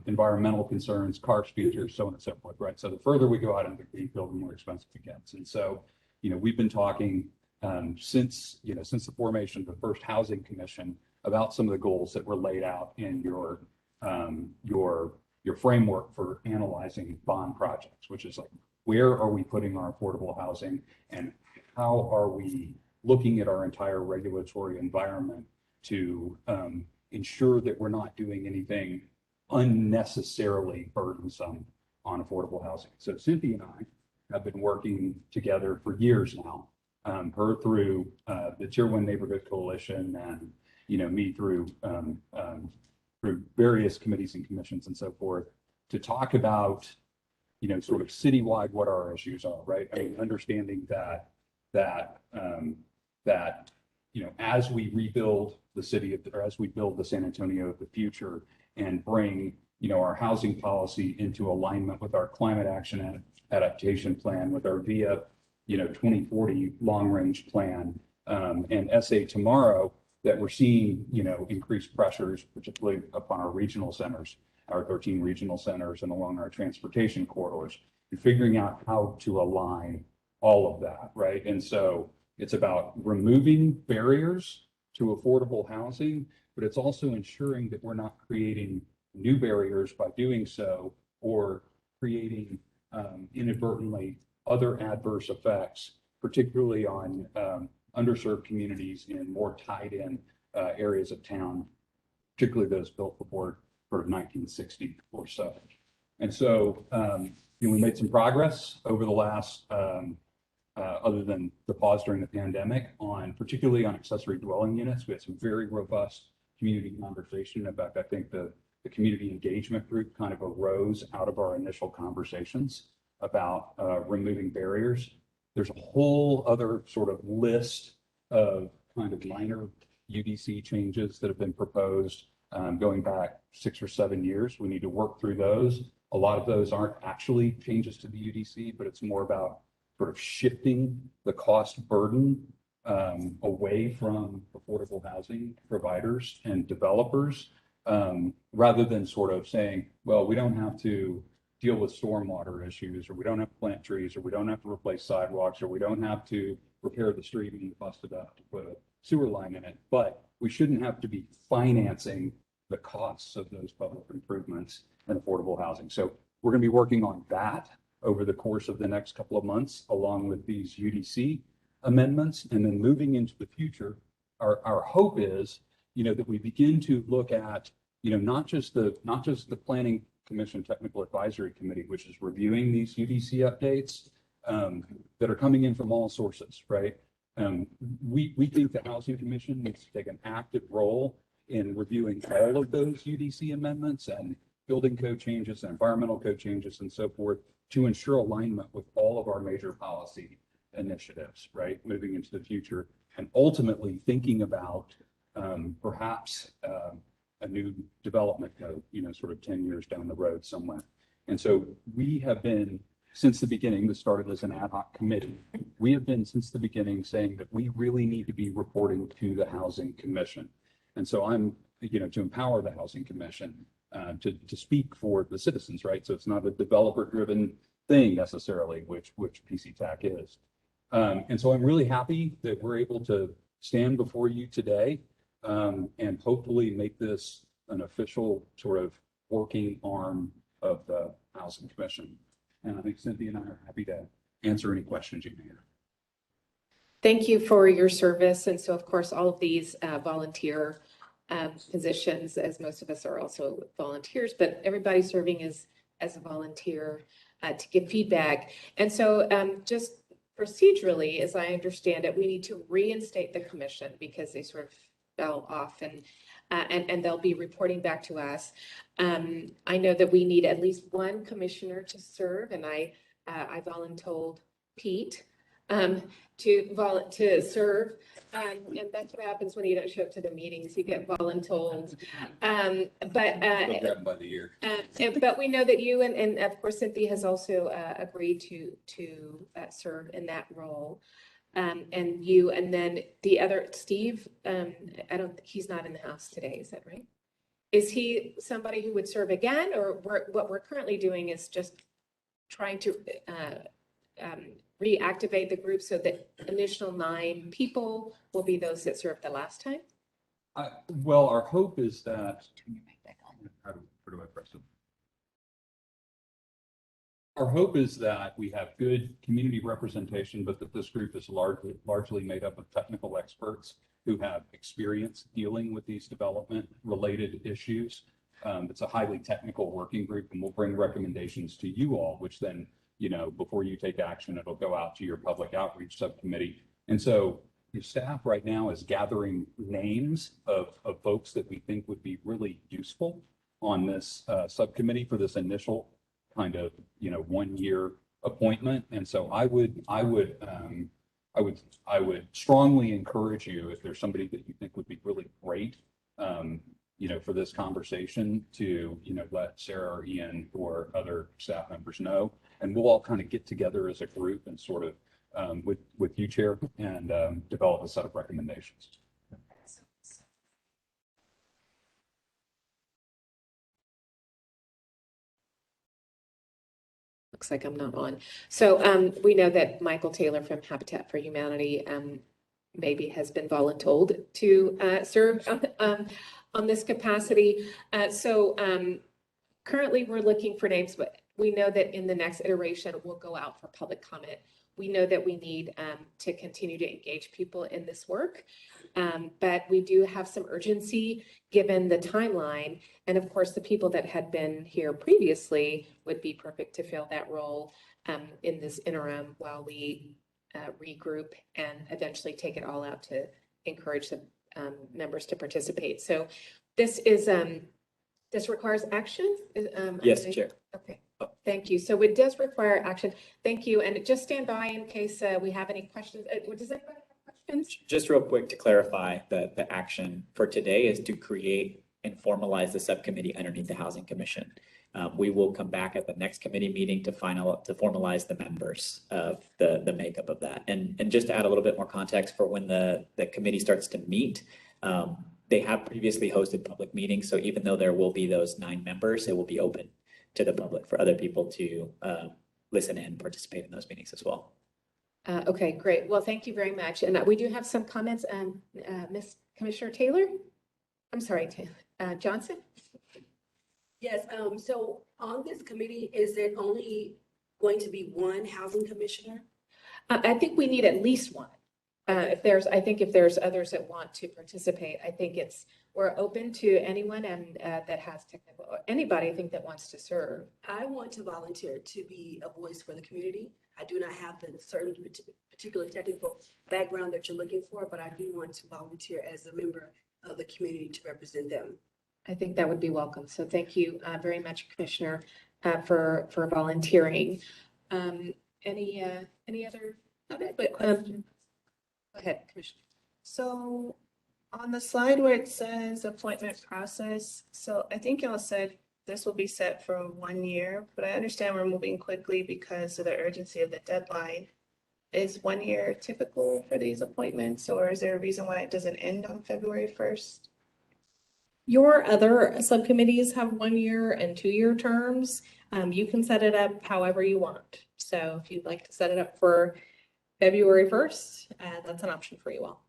Environmental concerns, car features, so on and so forth, right? So the further we go out into the greenfield, the more expensive it gets. And so, we've been talking since the formation of the first Housing Commission about some of the goals that were laid out in your framework for analyzing bond projects, which is like, where are we putting our affordable housing and how are we looking at our entire regulatory environment to ensure that we're not doing anything unnecessarily burdensome on affordable housing. So Cynthia and I have been working together for years now, her through the Tier 1 Neighborhood Coalition and, me through various committees and commissions and so forth to talk about, sort of citywide what our issues are, right? I mean, understanding that as we rebuild the city or as we build the San Antonio of the future and bring, our housing policy into alignment with our climate action adaptation plan, with our VIA, 2040 long range plan, and SA Tomorrow, that we're seeing, increased pressures, particularly upon our regional centers, our 13 regional centers and along our transportation corridors, and figuring out how to align all of that, right? And so it's about removing barriers to affordable housing, but it's also ensuring that we're not creating new barriers by doing so, or creating inadvertently other adverse effects, particularly on underserved communities in more tied in areas of town, particularly those built before sort of 1960 or so. And so we made some progress over the last, other than the pause during the pandemic, particularly on accessory dwelling units. We had some very robust community conversation. In fact, I think the community engagement group kind of arose out of our initial conversations about removing barriers. There's a whole other sort of list of kind of minor UDC changes that have been proposed going back 6 or 7 years. We need to work through those. A lot of those aren't actually changes to the UDC, but it's more about sort of shifting the cost burden away from affordable housing providers and developers, rather than sort of saying, well, we don't have to deal with stormwater issues, or we don't have to plant trees, or we don't have to replace sidewalks, or we don't have to repair the street and bust it up to put a sewer line in it. But we shouldn't have to be financing the costs of those public improvements and affordable housing. So we're going to be working on that over the course of the next couple of months, along with these UDC amendments. And then moving into the future, our hope is, that we begin to look at, not just the Planning Commission Technical Advisory Committee, which is reviewing these UDC updates that are coming in from all sources, right? We think the Housing Commission needs to take an active role in reviewing all of those UDC amendments and building code changes and environmental code changes and so forth to ensure alignment with all of our major policy initiatives, right? Moving into the future and ultimately thinking about perhaps a new development code, sort of 10 years down the road somewhere. And so we have been since the beginning, this started as an ad hoc committee. We have been since the beginning saying that we really need to be reporting to the Housing Commission. And so I'm, to empower the Housing Commission to speak for the citizens, right? So it's not a developer-driven thing necessarily, which PC-TAC is. And so I'm really happy that we're able to stand before you today and hopefully make this an official sort of working arm of the Housing Commission. And I think Cynthia and I are happy to answer any questions you may have. Thank you for your service. And so, of course, all of these volunteer positions, as most of us are also volunteers, but everybody serving as a volunteer to give feedback. And so just procedurally, as I understand it, we need to reinstate the commission because they sort of fell off and they'll be reporting back to us. I know that we need at least one commissioner to serve, and I voluntold Pete to serve. And that's what happens when you don't show up to the meetings, you get voluntold. By the year. But we know that you and of course Cynthia has also agreed to serve in that role. And you, and then the other, Steve, he's not in the house today, is that right? Is he somebody who would serve again, or what we're currently doing is just trying to reactivate the group so that initial 9 people will be those that served the last time? Well, our hope is that, where do I press it? Our hope is that we have good community representation, but that this group is largely made up of technical experts who have experience dealing with these development-related issues. It's a highly technical working group, and we'll bring recommendations to you all, which then, before you take action, it'll go out to your public outreach subcommittee. And so your staff right now is gathering names of folks that we think would be really useful on this subcommittee for this initial kind of 1-year appointment. And so I would strongly encourage you, if there's somebody that you think would be really great, for this conversation, to let Sarah or Ian or other staff members know, and we'll all kind of get together as a group and sort of with you, Chair, and develop a set of recommendations. Looks like I'm not on. So we know that Michael Taylor from Habitat for Humanity maybe has been voluntold to serve on this capacity. Currently we're looking for names, but we know that in the next iteration we'll go out for public comment. We know that we need to continue to engage people in this work, but we do have some urgency given the timeline. And of course, the people that had been here previously would be perfect to fill that role in this interim while we regroup and eventually take it all out to encourage the members to participate. So this is this requires action? Yes, Chair. Okay. Thank you. So it does require action. Thank you. And just stand by in case we have any questions. Does anybody have questions? Just real quick to clarify, the action for today is to create and formalize the subcommittee underneath the Housing Commission. We will come back at the next committee meeting to formalize the members of the makeup of that. And just to add a little bit more context for when the committee starts to meet, they have previously hosted public meetings. So even though there will be those 9 members, it will be open to the public for other people to listen and participate in those meetings as well. Okay, great. Well, thank you very much. And we do have some comments. Ms. Commissioner Taylor? I'm sorry, Johnson? Yes, so on this committee, is it only going to be one housing commissioner? I think we need at least one. If there's others that want to participate, I think we're open to anyone and that has technical, or anybody I think that wants to serve. I want to volunteer to be a voice for the community. I do not have the certain particular technical background that you're looking for, but I do want to volunteer as a member of the community to represent them. I think that would be welcome. So thank you very much, Commissioner, for volunteering. Any other? Go ahead, Commissioner. So on the slide where it says appointment process, so I think y'all said this will be set for 1 year, but I understand we're moving quickly because of the urgency of the deadline. Is 1 year typical for these appointments, or is there a reason why it doesn't end on February 1st? Your other subcommittees have 1 year and 2 year terms. You can set it up however you want. So if you'd like to set it up for February 1st, that's an option for you all.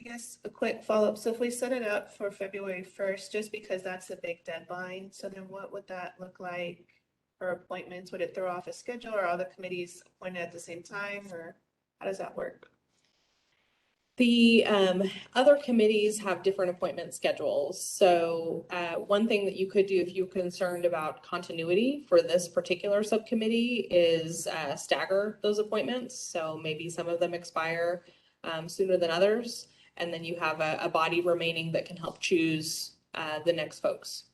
I guess a quick follow-up. So if we set it up for February 1st, just because that's a big deadline, so then what would that look like for appointments? Would it throw off a schedule, or all the committees appointed at the same time, or how does that work? The other committees have different appointment schedules. So one thing that you could do if you're concerned about continuity for this particular subcommittee is stagger those appointments. So maybe some of them expire sooner than others. And then you have a body remaining that can help choose the next folks.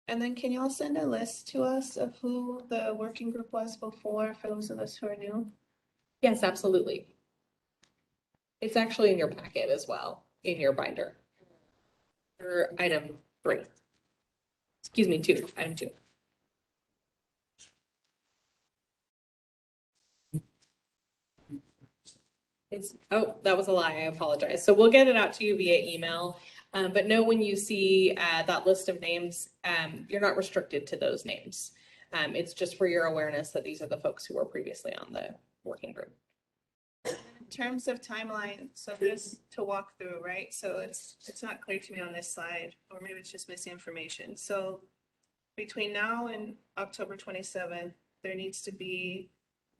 And then can you all send a list to us of who the working group was before, for those of us who are new? Yes, absolutely. It's actually in your packet as well, in your binder. For item 3. Excuse me, 2, item 2. Oh, that was a lie. I apologize. So we'll get it out to you via email. But know when you see that list of names, you're not restricted to those names. It's just for your awareness that these are the folks who were previously on the working group. In terms of timeline, so just to walk through, right? So it's not clear to me on this slide, or maybe it's just missing information. So between now and October 27th, there needs to be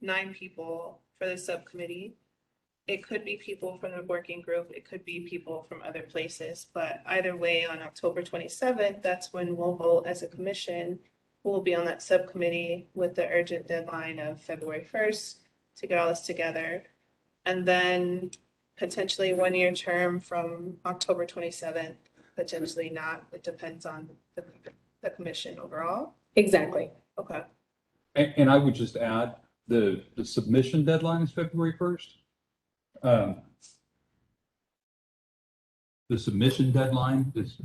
9 people for the subcommittee. It could be people from the working group, it could be people from other places, but either way, on October 27th, that's when we'll vote as a commission. We'll be on that subcommittee with the urgent deadline of February 1st to get all this together. And then potentially 1 year term from October 27th, potentially not. It depends on the commission overall. Exactly. Okay. And I would just add, the submission deadline is February 1st. The submission deadline is,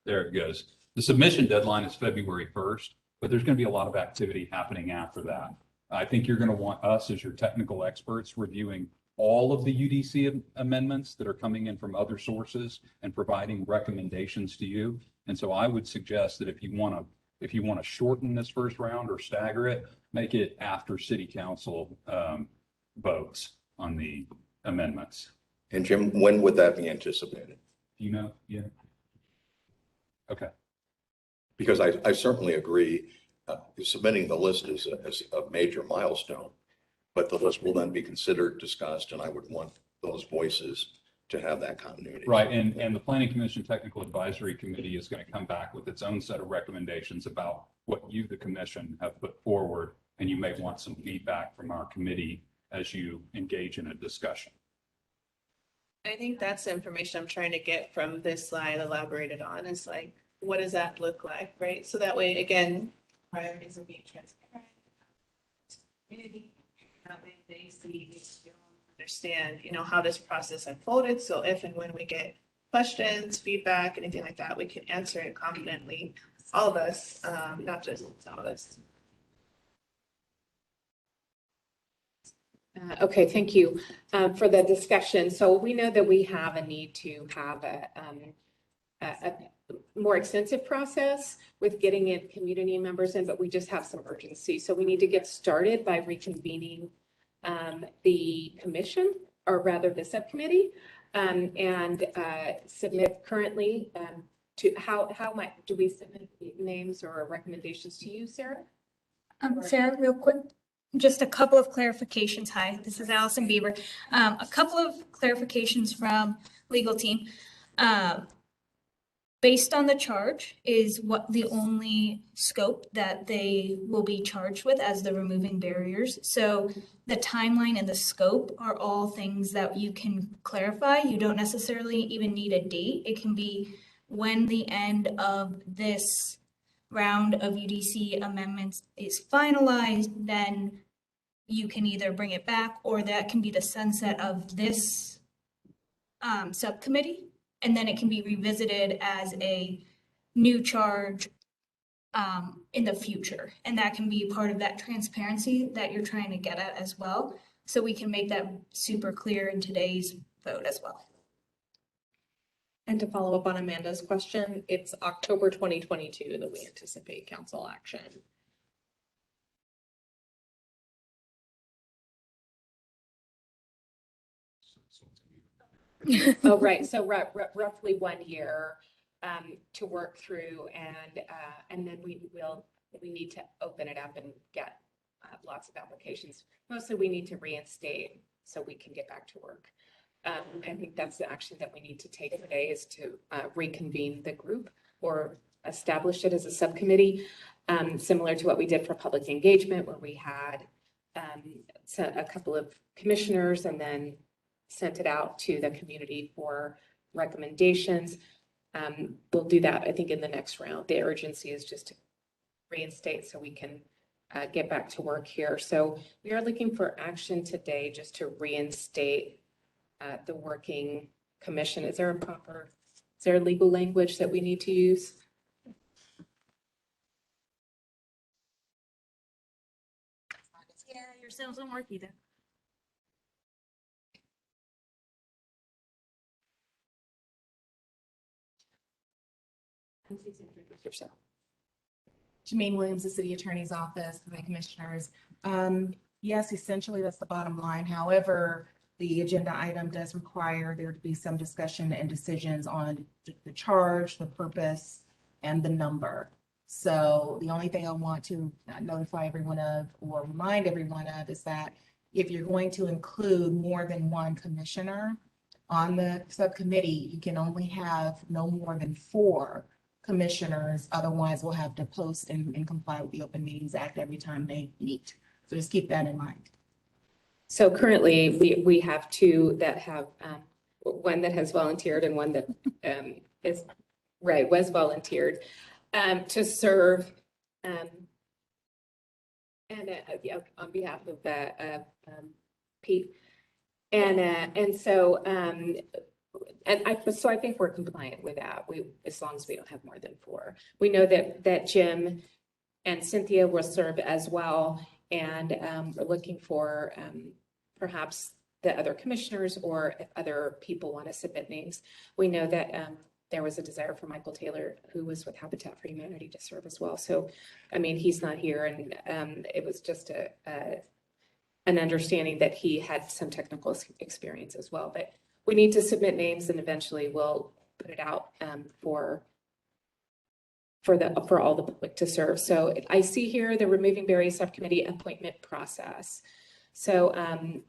there it goes. The submission deadline is February 1st, but there's going to be a lot of activity happening after that. I think you're going to want us as your technical experts reviewing all of the UDC amendments that are coming in from other sources and providing recommendations to you. And so I would suggest that if you want to shorten this first round or stagger it, make it after city council votes on the amendments. And Jim, when would that be anticipated? Yeah. Okay. Because I certainly agree, submitting the list is a major milestone, but the list will then be considered, discussed, and I would want those voices to have that continuity. Right, and the Planning Commission Technical Advisory Committee is going to come back with its own set of recommendations about what you, the commission, have put forward, and you may want some feedback from our committee as you engage in a discussion. I think that's the information I'm trying to get from this slide elaborated on, is like, what does that look like, right? So that way, again, priorities will be transparent. Community, that way they see, they understand, how this process unfolded. So if and when we get questions, feedback, anything like that, we can answer it confidently. All of us, not just some of us. Okay, thank you for the discussion. So we know that we have a need to have a more extensive process with getting in community members in, but we just have some urgency. So we need to get started by reconvening the commission, or rather the subcommittee, and submit currently to how might do we submit names or recommendations to you, Sarah? Sarah, real quick, just a couple of clarifications. Hi, this is Allison Bieber. A couple of clarifications from legal team. Based on the charge is what the only scope that they will be charged with as the removing barriers. So the timeline and the scope are all things that you can clarify. You don't necessarily even need a date. It can be when the end of this round of UDC amendments is finalized, then you can either bring it back, or that can be the sunset of this subcommittee. and then it can be revisited as a new charge in the future. And that can be part of that transparency that you're trying to get at as well. So we can make that super clear in today's vote as well. And to follow up on Amanda's question, it's October 2022 that we anticipate council action. Oh, right. So roughly 1 year to work through, and then we need to open it up and get lots of applications. Mostly we need to reinstate so we can get back to work. I think that's the action that we need to take today, is to reconvene the group or establish it as a subcommittee, similar to what we did for public engagement, where we had a couple of commissioners and then sent it out to the community for recommendations. We'll do that, I think, in the next round. The urgency is just to reinstate so we can get back to work here. So we are looking for action today just to reinstate the working commission. Is there a legal language that we need to use? Yeah, your sounds don't work either. Janine Williams, the City Attorney's Office, the Commissioners. Yes, essentially that's the bottom line. However, the agenda item does require there to be some discussion and decisions on the charge, the purpose, and the number. So the only thing I want to notify everyone of or remind everyone of is that if you're going to include more than one commissioner on the subcommittee, you can only have no more than 4 commissioners. Otherwise, we'll have to post and comply with the Open Meetings Act every time they meet. So just keep that in mind. So currently, we have 2 that have, one that has volunteered and one that was volunteered to serve. On behalf of Pete. And so I think we're compliant with that. As long as we don't have more than 4. We know that Jim and Cynthia will serve as well. And we're looking for perhaps the other commissioners, or if other people want to submit names. We know that there was a desire for Michael Taylor, who was with Habitat for Humanity, to serve as well. So, I mean, he's not here, and it was just an understanding that he had some technical experience as well. But we need to submit names, and eventually we'll put it out for all the public to serve. So I see here the Removing Barriers Subcommittee appointment process. So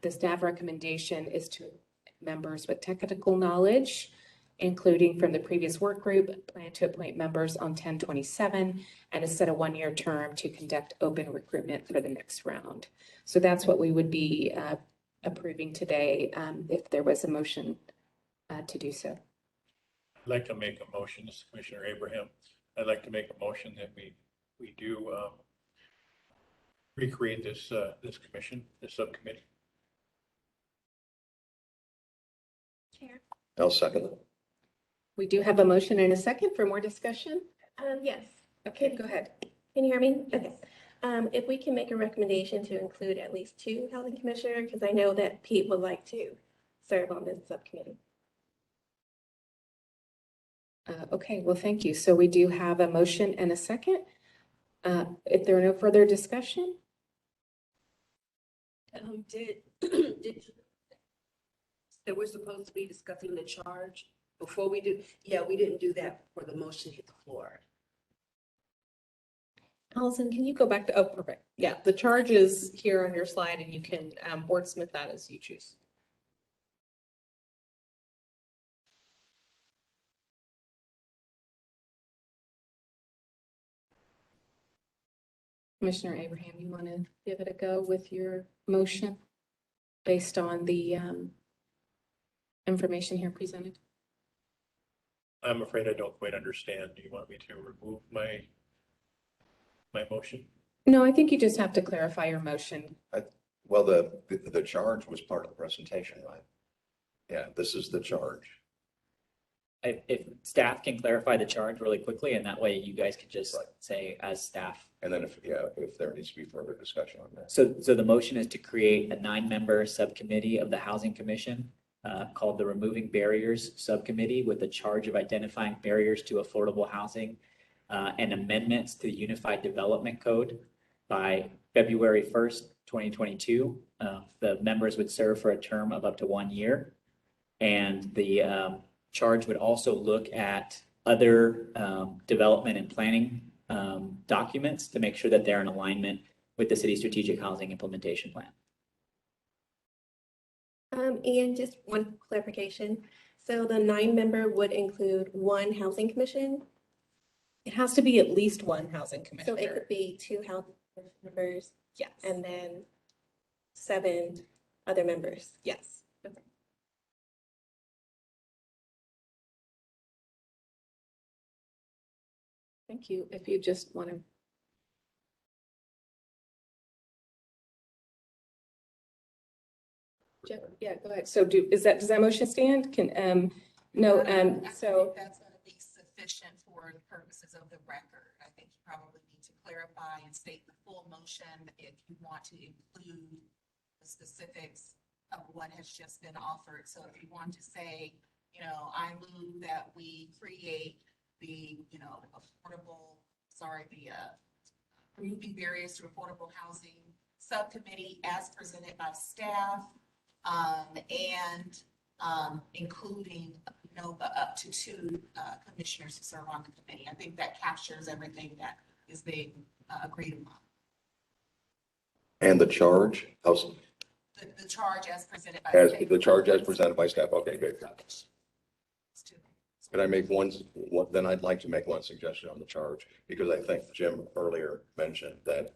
the staff recommendation is to members with technical knowledge, including from the previous work group, plan to appoint members on 10/27, and to set a 1-year term to conduct open recruitment for the next round. So that's what we would be approving today, if there was a motion to do so. I'd like to make a motion, this is Commissioner Abraham. I'd like to make a motion that we do recreate this commission, this subcommittee. Chair. I'll second it. We do have a motion and a second for more discussion. Yes. Okay, go ahead. Can you hear me? Okay. If we can make a recommendation to include at least 2 housing commissioners, because I know that Pete would like to serve on this subcommittee. Okay, well, thank you. So we do have a motion and a second. If there are no further discussion. That we're supposed to be discussing the charge before we do? Yeah, we didn't do that before the motion hit the floor. Allison, can you go back to, oh, perfect. Yeah, the charge is here on your slide, and you can wordsmith that as you choose. Commissioner Abraham, you want to give it a go with your motion based on the information here presented? I'm afraid I don't quite understand. Do you want me to remove my motion? No, I think you just have to clarify your motion. Well, the charge was part of the presentation, right? Yeah, this is the charge. if staff can clarify the charge really quickly, and that way you guys can just say as staff. And then if there needs to be further discussion on that. So the motion is to create a 9-member subcommittee of the Housing Commission called the Removing Barriers Subcommittee, with the charge of identifying barriers to affordable housing and amendments to the Unified Development Code by February 1st, 2022. The members would serve for a term of up to 1 year. And the charge would also look at other development and planning documents to make sure that they're in alignment with the city strategic housing implementation plan. And just one clarification. So the 9-member would include 1 housing commission. It has to be at least 1 housing So commissioner. it could be 2 housing members Yes, and then 7 other members. yes. Thank you. If you just want to. Jeff, yeah, go ahead. So does that motion stand? No, so. That's going to be sufficient for the purposes of the record. I think you probably need to clarify and state the full motion if you want to include the specifics of what has just been offered. So if you want to say, I move that we create the, removing barriers to affordable housing subcommittee as presented by staff, and including up to 2 commissioners to serve on the committee. I think that captures everything that is being agreed upon. And the charge, The charge as presented by as staff. the charge as presented by staff. Okay, good. Could I make then I'd like to make one suggestion on the charge, because I think Jim earlier mentioned that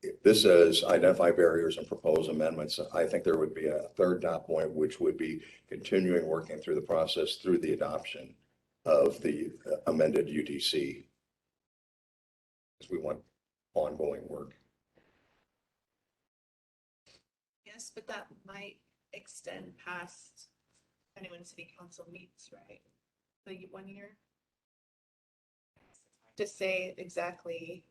if this says identify barriers and propose amendments. I think there would be a third dot point, which would be continuing working through the process through the adoption of the amended UDC. Because we want ongoing work. Yes, but that might extend past anyone city council meets, right? The 1 year? To say exactly,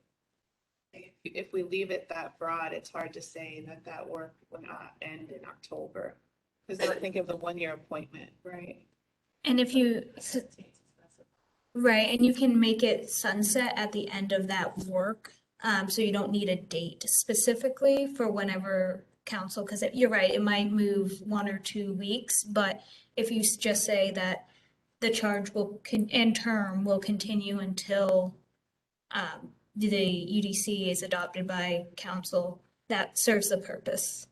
if we leave it that broad, it's hard to say that work will not end in October. Because I think of the 1 year appointment, right? And if you, right, and you can make it sunset at the end of that work. So you don't need a date specifically for whenever council, because you're right, it might move 1 or 2 weeks, but if you just say that the charge and term will continue until the UDC is adopted by council, that serves the purpose.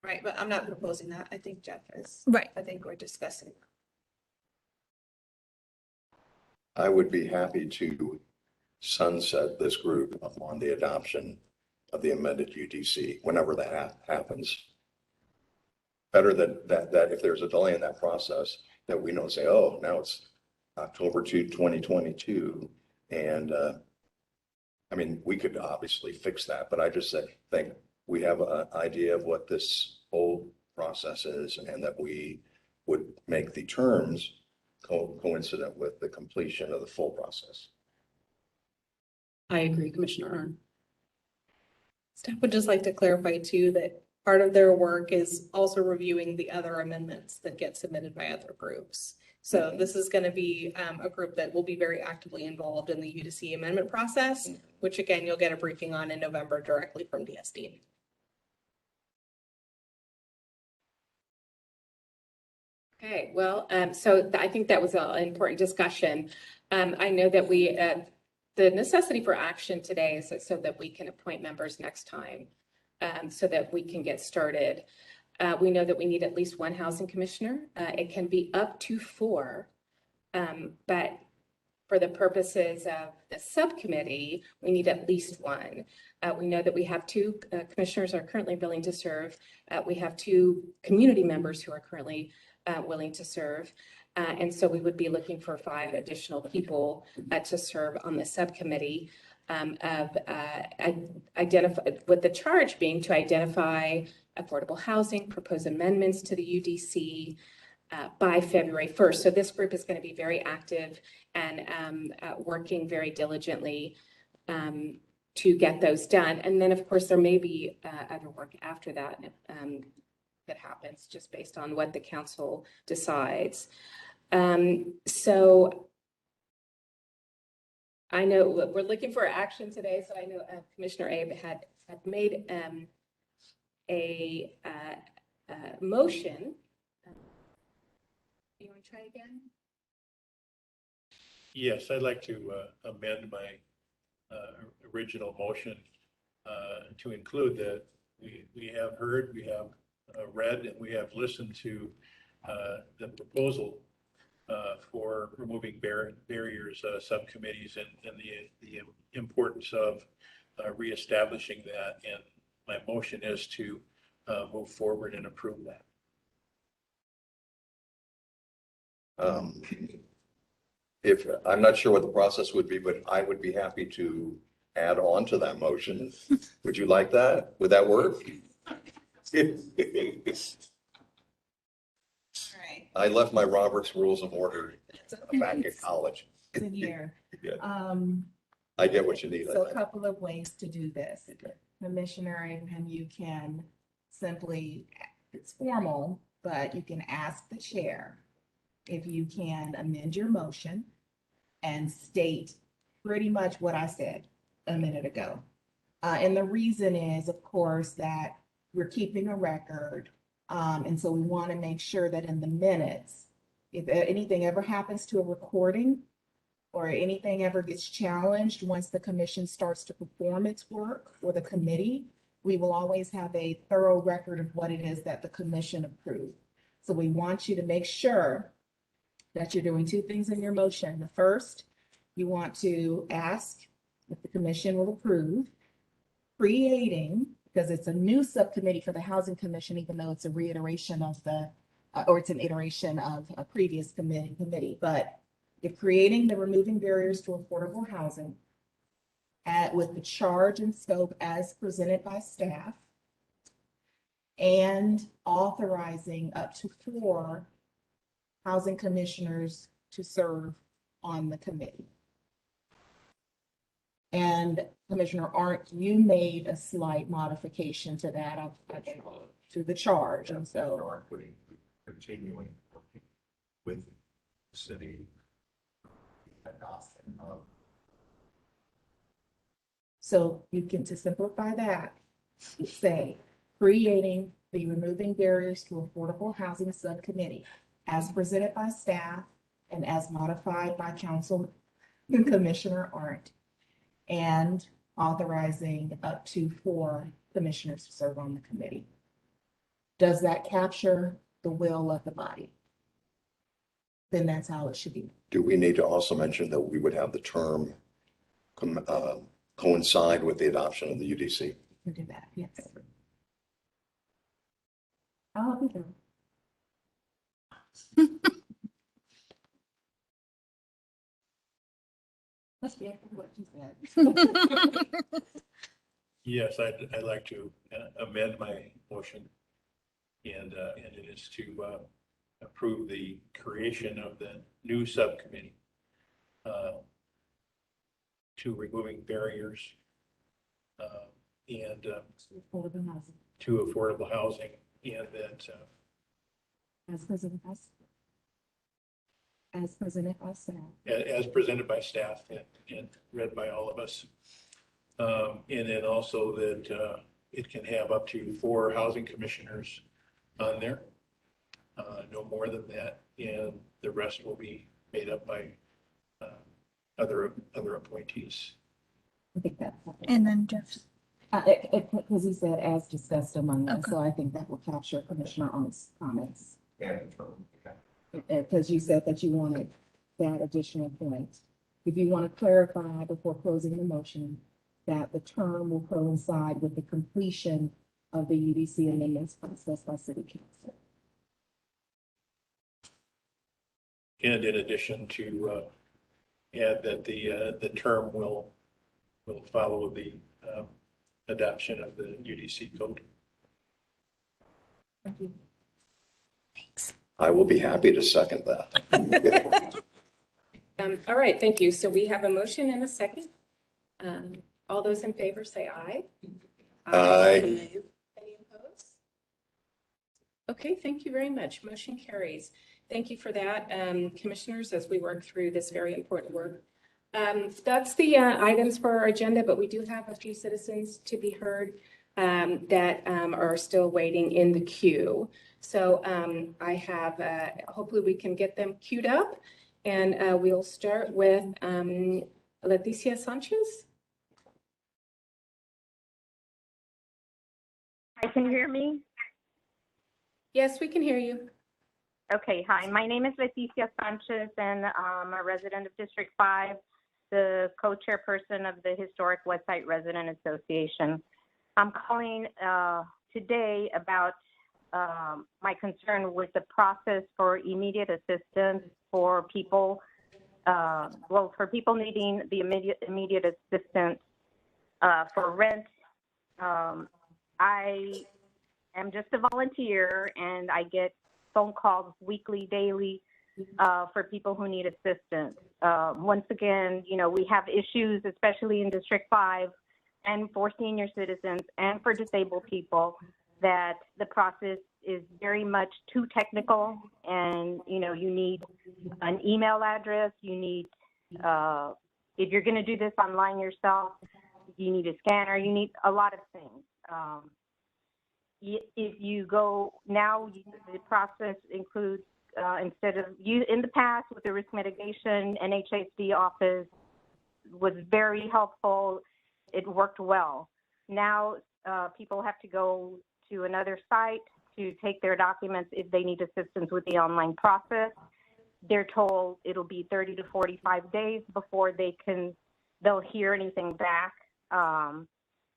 Right, but I'm not proposing that. I think Jeff is. Right. I think we're discussing. I would be happy to sunset this group upon the adoption of the amended UDC, whenever that happens. Better that if there's a delay in that process, that we don't say, oh, now it's October 2, 2022. And I mean, we could obviously fix that, but I just think we have an idea of what this whole process is, and that we would make the terms coincident with the completion of the full process. I agree, Commissioner Ern. Staff would just like to clarify too, that part of their work is also reviewing the other amendments that get submitted by other groups. So this is going to be a group that will be very actively involved in the UDC amendment process, which again, you'll get a briefing on in November directly from DSD. Okay, well, so I think that was an important discussion. I know that the necessity for action today is so that we can appoint members next time, so that we can get started. We know that we need at least 1 housing commissioner. It can be up to 4, but for the purposes of the subcommittee, we need at least 1. We know that we have 2 commissioners are currently willing to serve. We have 2 community members who are currently willing to serve. And so we would be looking for 5 additional people to serve on the subcommittee, identify, with the charge being to identify affordable housing, propose amendments to the UDC by February 1st. So this group is going to be very active and working very diligently to get those done. And then, of course, there may be other work after that that happens just based on what the council decides. So I know we're looking for action today. So I know Commissioner Abe had made a motion. You want to try again? Yes, I'd like to amend my original motion to include that we have heard, we have read, and we have listened to the proposal for removing barriers subcommittees and the importance of reestablishing that. And my motion is to move forward and approve that. If, I'm not sure what the process would be, but I would be happy to add on to that motion. Would you like that? Would that work? I left my Robert's Rules of Order back in college. In here. Yeah. I get what you need. So a couple of ways to do this. Commissioner Abraham, you can simply, it's formal, but you can ask the chair if you can amend your motion and state pretty much what I said a minute ago. And the reason is, of course, that we're keeping a record. And so we want to make sure that in the minutes, if anything ever happens to a recording or anything ever gets challenged, once the commission starts to perform its work or the committee, we will always have a thorough record of what it is that the commission approved. So we want you to make sure that you're doing two things in your motion. The first, you want to ask if the commission will approve creating, because it's a new subcommittee for the Housing Commission, even though it's a reiteration of the, or it's an iteration of a previous committee, but if creating the removing barriers to affordable housing with the charge and scope as presented by staff and authorizing up to 4 housing commissioners to serve on the committee. And Commissioner Arndt, you made a slight modification to that, to the charge, and so. Continuing with the city. So you can, to simplify that, say, creating the removing barriers to affordable housing subcommittee as presented by staff and as modified by Council and Commissioner Arndt, and authorizing up to 4 commissioners to serve on the committee. Does that capture the will of the body? Then that's how it should be. Do we need to also mention that we would have the term coincide with the adoption of the UDC? You do that, yes. I'll be there. Must be after what you said. Yes, I'd like to amend my motion, and it is to approve the creation of the new subcommittee to removing barriers and to affordable housing, and that As presented by staff. as presented by staff and read by all of us. And then also that it can have up to 4 housing commissioners on there, no more than that, and the rest will be made up by other appointees. I think that. And then Jeff. Because he said as discussed among us, so I think that will capture Commissioner Arndt's comments. Because you said that you wanted that additional point. If you want to clarify before closing the motion that the term will coincide with the completion of the UDC amendments process by City Council. And in addition to add that the term will follow the adoption of the UDC code. I will be happy to second that. All right, thank you. So we have a motion and a second. All those in favor say aye. Aye. Any opposed? Okay, thank you very much. Motion carries. Thank you for that, commissioners, as we work through this very important work. That's the items for our agenda, but we do have a few citizens to be heard that are still waiting in the queue. So I have, hopefully we can get them queued up, and we'll start with Leticia Sanchez. Hi, can you hear me? Yes, we can hear you. Okay, hi. My name is Leticia Sanchez, and I'm a resident of District 5, the co-chairperson of the Historic Westside Resident Association. I'm calling today about my concern with the process for immediate assistance for people, for people needing the immediate assistance for rent. I am just a volunteer, and I get phone calls weekly, daily, for people who need assistance. Once again, you know, we have issues, especially in District 5, and for senior citizens and for disabled people, that the process is very much too technical, and, you know, you need an email address, you need, if you're going to do this online yourself, you need a scanner, you need a lot of things. If you go now, the process includes, instead of you in the past with the risk mitigation, NHSD office was very helpful. It worked well. Now people have to go to another site to take their documents if they need assistance with the online process. They're told it'll be 30 to 45 days before they'll hear anything back.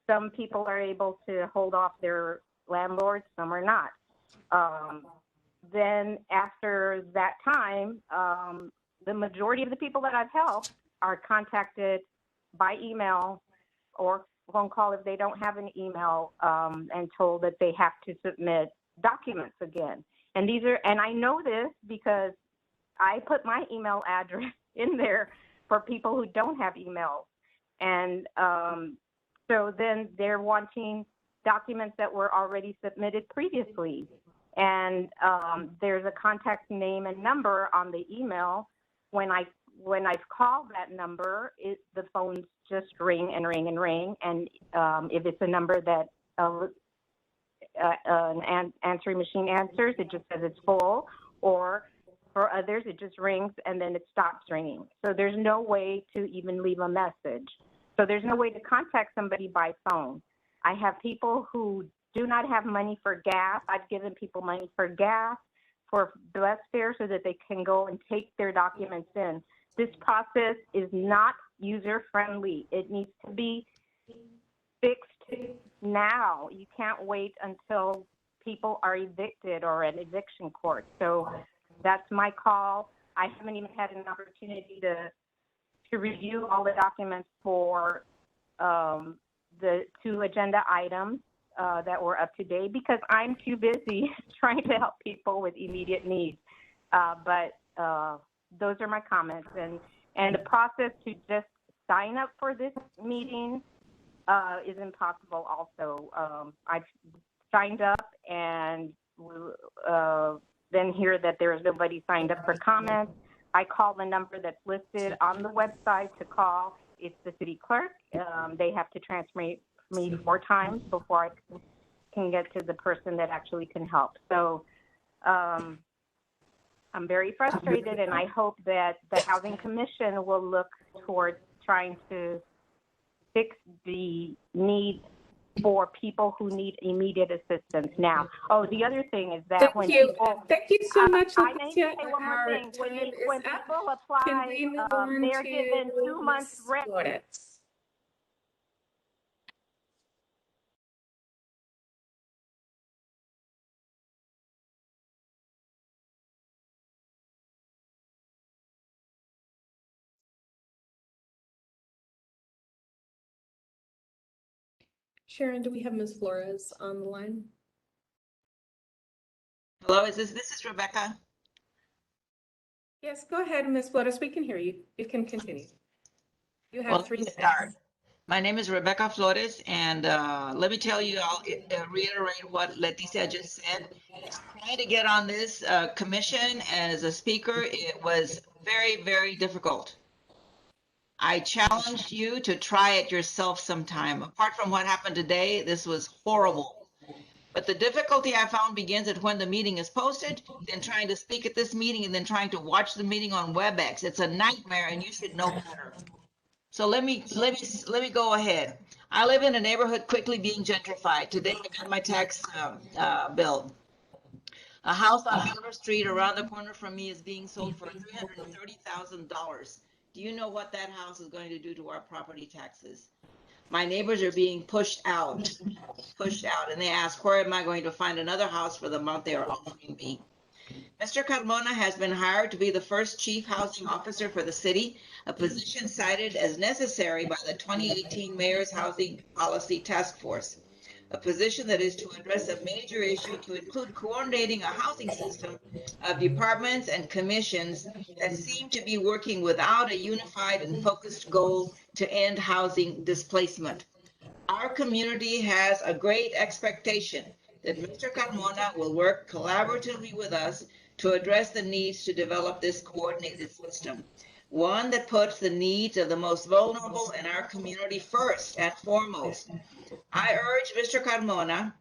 Some people are able to hold off their landlords, some are not. Then after that time, the majority of the people that I've helped are contacted by email or phone call if they don't have an email, and told that they have to submit documents again. And I know this because I put my email address in there for people who don't have emails. And so then they're wanting documents that were already submitted previously. And there's a contact name and number on the email. When I've called that number, the phones just ring and ring and ring. And if it's a number that an answering machine answers, it just says it's full. Or for others, it just rings and then it stops ringing. So there's no way to even leave a message. So there's no way to contact somebody by phone. I have people who do not have money for gas. I've given people money for gas, for bus fare, so that they can go and take their documents in. This process is not user-friendly. It needs to be fixed now. You can't wait until people are evicted or at eviction court. So that's my call. I haven't even had an opportunity to review all the documents for the 2 agenda items that were up to date because I'm too busy trying to help people with immediate needs. But those are my comments. And the process to just sign up for this meeting is impossible also. I've signed up and then hear that there is nobody signed up for comments. I call the number that's listed on the website to call. It's the city clerk. They have to transfer me 4 times before I can get to the person that actually can help. So I'm very frustrated, and I hope that the Housing Commission will look towards trying to fix the need for people who need immediate assistance now. Oh, the other thing is that Thank you so much, I may Leticia. say one more thing. When people apply, Can we move on they're to given 2 months Ms. rent. Flores? Sharon, do we have Ms. Flores on the line? Hello, this is Rebecca. Yes, go ahead, Ms. Flores. We can hear you. You can continue. You have Well, 3 let me minutes. start. My name is Rebecca Flores, and let me tell you, I'll reiterate what Leticia just said. Trying to get on this commission as a speaker, it was very, very difficult. I challenged you to try it yourself sometime. Apart from what happened today, this was horrible. But the difficulty I found begins at when the meeting is posted, then trying to speak at this meeting, and then trying to watch the meeting on WebEx. It's a nightmare, and you should know better. So let me go ahead. I live in a neighborhood quickly being gentrified. Today I got my tax bill. A house on Miller Street around the corner from me is being sold for $330,000. Do you know what that house is going to do to our property taxes? My neighbors are being pushed out, and they ask, where am I going to find another house for the amount they are offering me? Mr. Carmona has been hired to be the first chief housing officer for the city, a position cited as necessary by the 2018 Mayor's Housing Policy Task Force, a position that is to address a major issue to include coordinating a housing system of departments and commissions that seem to be working without a unified and focused goal to end housing displacement. Our community has a great expectation that Mr. Carmona will work collaboratively with us to address the needs to develop this coordinated system, one that puts the needs of the most vulnerable in our community first and foremost. I urge Mr. Carmona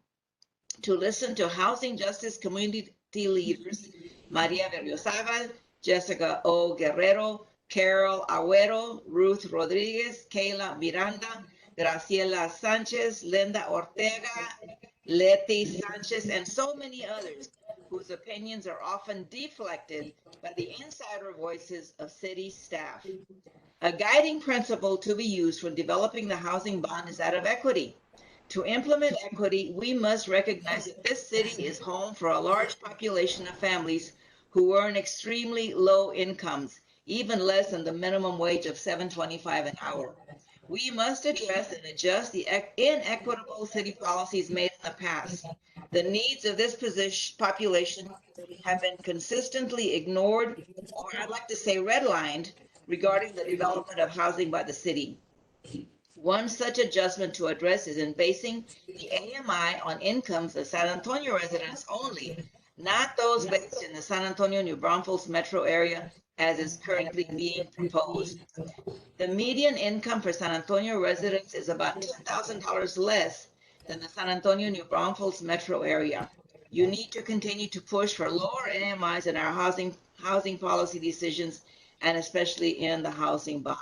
to listen to housing justice community leaders, Maria Berriozábal, Jessica O. Guerrero, Carol Agüero, Ruth Rodriguez, Kayla Miranda, Graciela Sanchez, Linda Ortega, Leti Sanchez, and so many others whose opinions are often deflected by the insider voices of city staff. A guiding principle to be used when developing the housing bond is that of equity. To implement equity, we must recognize that this city is home for a large population of families who earn extremely low incomes, even less than the minimum wage of $7.25 an hour. We must address and adjust the inequitable city policies made in the past. The needs of this population have been consistently ignored, or I'd like to say redlined, regarding the development of housing by the city. One such adjustment to address is in basing the AMI on incomes of San Antonio residents only, not those based in the San Antonio, New Braunfels metro area as is currently being proposed. The median income for San Antonio residents is about $10,000 less than the San Antonio, New Braunfels metro area. You need to continue to push for lower AMIs in our housing policy decisions, and especially in the housing bond.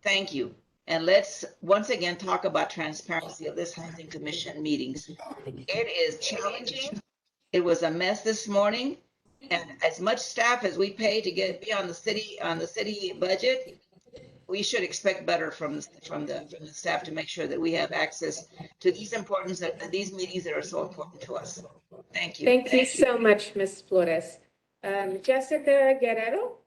Thank you. And let's once again talk about transparency of this housing commission meetings. It is challenging. It was a mess this morning, and as much staff as we pay to be on the city budget, we should expect better from the staff to make sure that we have access to these meetings that are so important to us. Thank you. Thank you so much, Ms. Flores. Jessica Guerrero?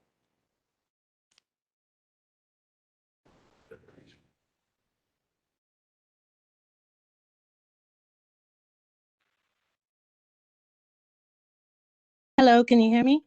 Hello, can you hear me?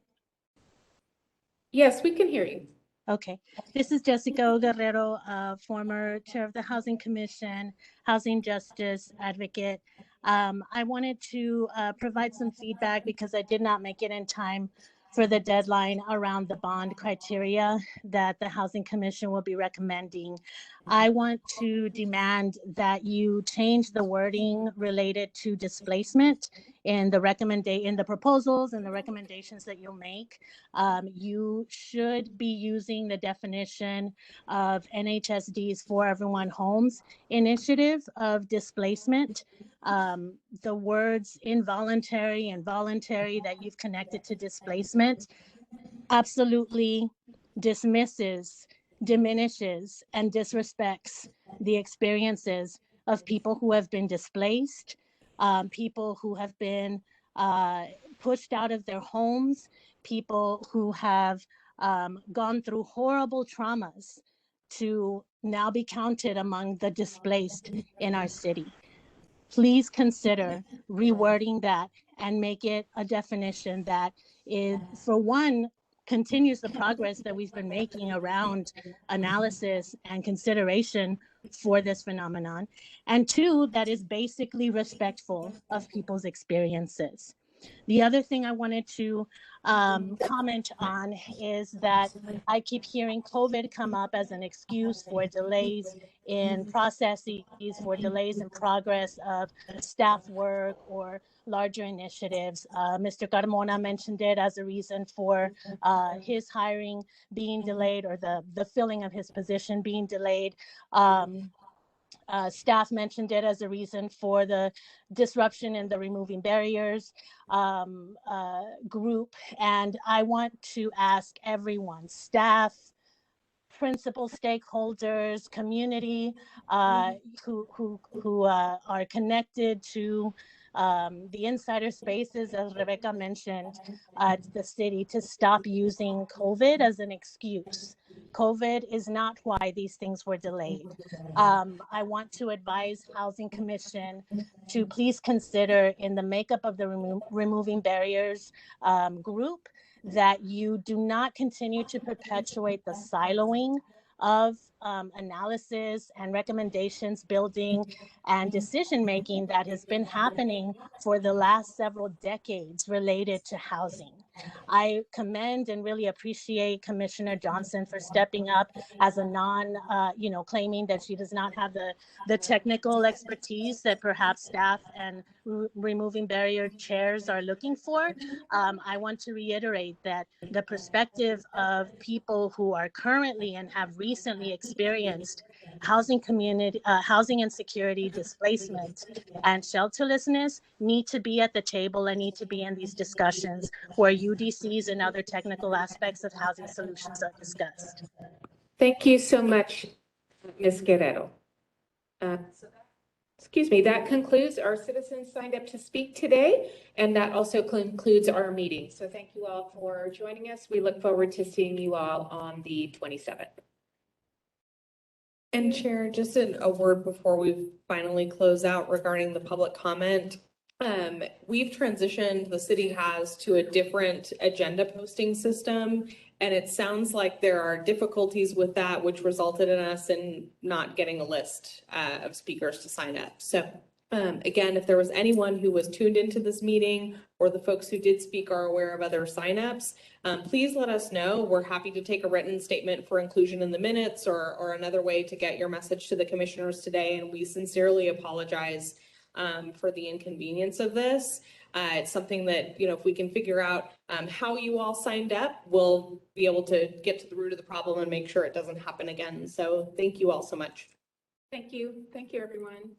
Yes, we can hear you. Okay, this is Jessica Guerrero, former chair of the Housing Commission, housing justice advocate. I wanted to provide some feedback because I did not make it in time for the deadline around the bond criteria that the Housing Commission will be recommending. I want to demand that you change the wording related to displacement in the proposals and the recommendations that you'll make. You should be using the definition of NHSD's For Everyone Homes initiative of displacement. The words involuntary and voluntary that you've connected to displacement absolutely dismisses, diminishes, and disrespects the experiences of people who have been displaced, people who have been pushed out of their homes, people who have gone through horrible traumas to now be counted among the displaced in our city. Please consider rewording that and make it a definition that is, for one, continues the progress that we've been making around analysis and consideration for this phenomenon, and two, that is basically respectful of people's experiences. The other thing I wanted to comment on is that I keep hearing COVID come up as an excuse for delays in processes, for delays in progress of staff work or larger initiatives. Mr. Carmona mentioned it as a reason for his hiring being delayed, or the filling of his position being delayed. Staff mentioned it as a reason for the disruption in the removing barriers group. And I want to ask everyone, staff, principal stakeholders, community who are connected to the insider spaces, as Rebecca mentioned, the city, to stop using COVID as an excuse. COVID is not why these things were delayed. I want to advise Housing Commission to please consider in the makeup of the removing barriers group that you do not continue to perpetuate the siloing of analysis and recommendations building and decision making that has been happening for the last several decades related to housing. I commend and really appreciate Commissioner Johnson for stepping up as a claiming that she does not have the technical expertise that perhaps staff and removing barrier chairs are looking for. I want to reiterate that the perspective of people who are currently and have recently experienced housing insecurity, displacement, and shelterlessness need to be at the table and need to be in these discussions where UDCs and other technical aspects of housing solutions are discussed. Thank you so much, Ms. Guerrero. Excuse me, that concludes our citizens signed up to speak today, and that also concludes our meeting. So thank you all for joining us. We look forward to seeing you all on the 27th. And Chair, just a word before we finally close out regarding the public comment. We've transitioned, the city has, to a different agenda posting system, and it sounds like there are difficulties with that, which resulted in us in not getting a list of speakers to sign up. So again, if there was anyone who was tuned into this meeting or the folks who did speak are aware of other signups, please let us know. We're happy to take a written statement for inclusion in the minutes or another way to get your message to the commissioners today. And we sincerely apologize for the inconvenience of this. It's something that, if we can figure out how you all signed up, we'll be able to get to the root of the problem and make sure it doesn't happen again. So thank you all so much. Thank you. Thank you, everyone.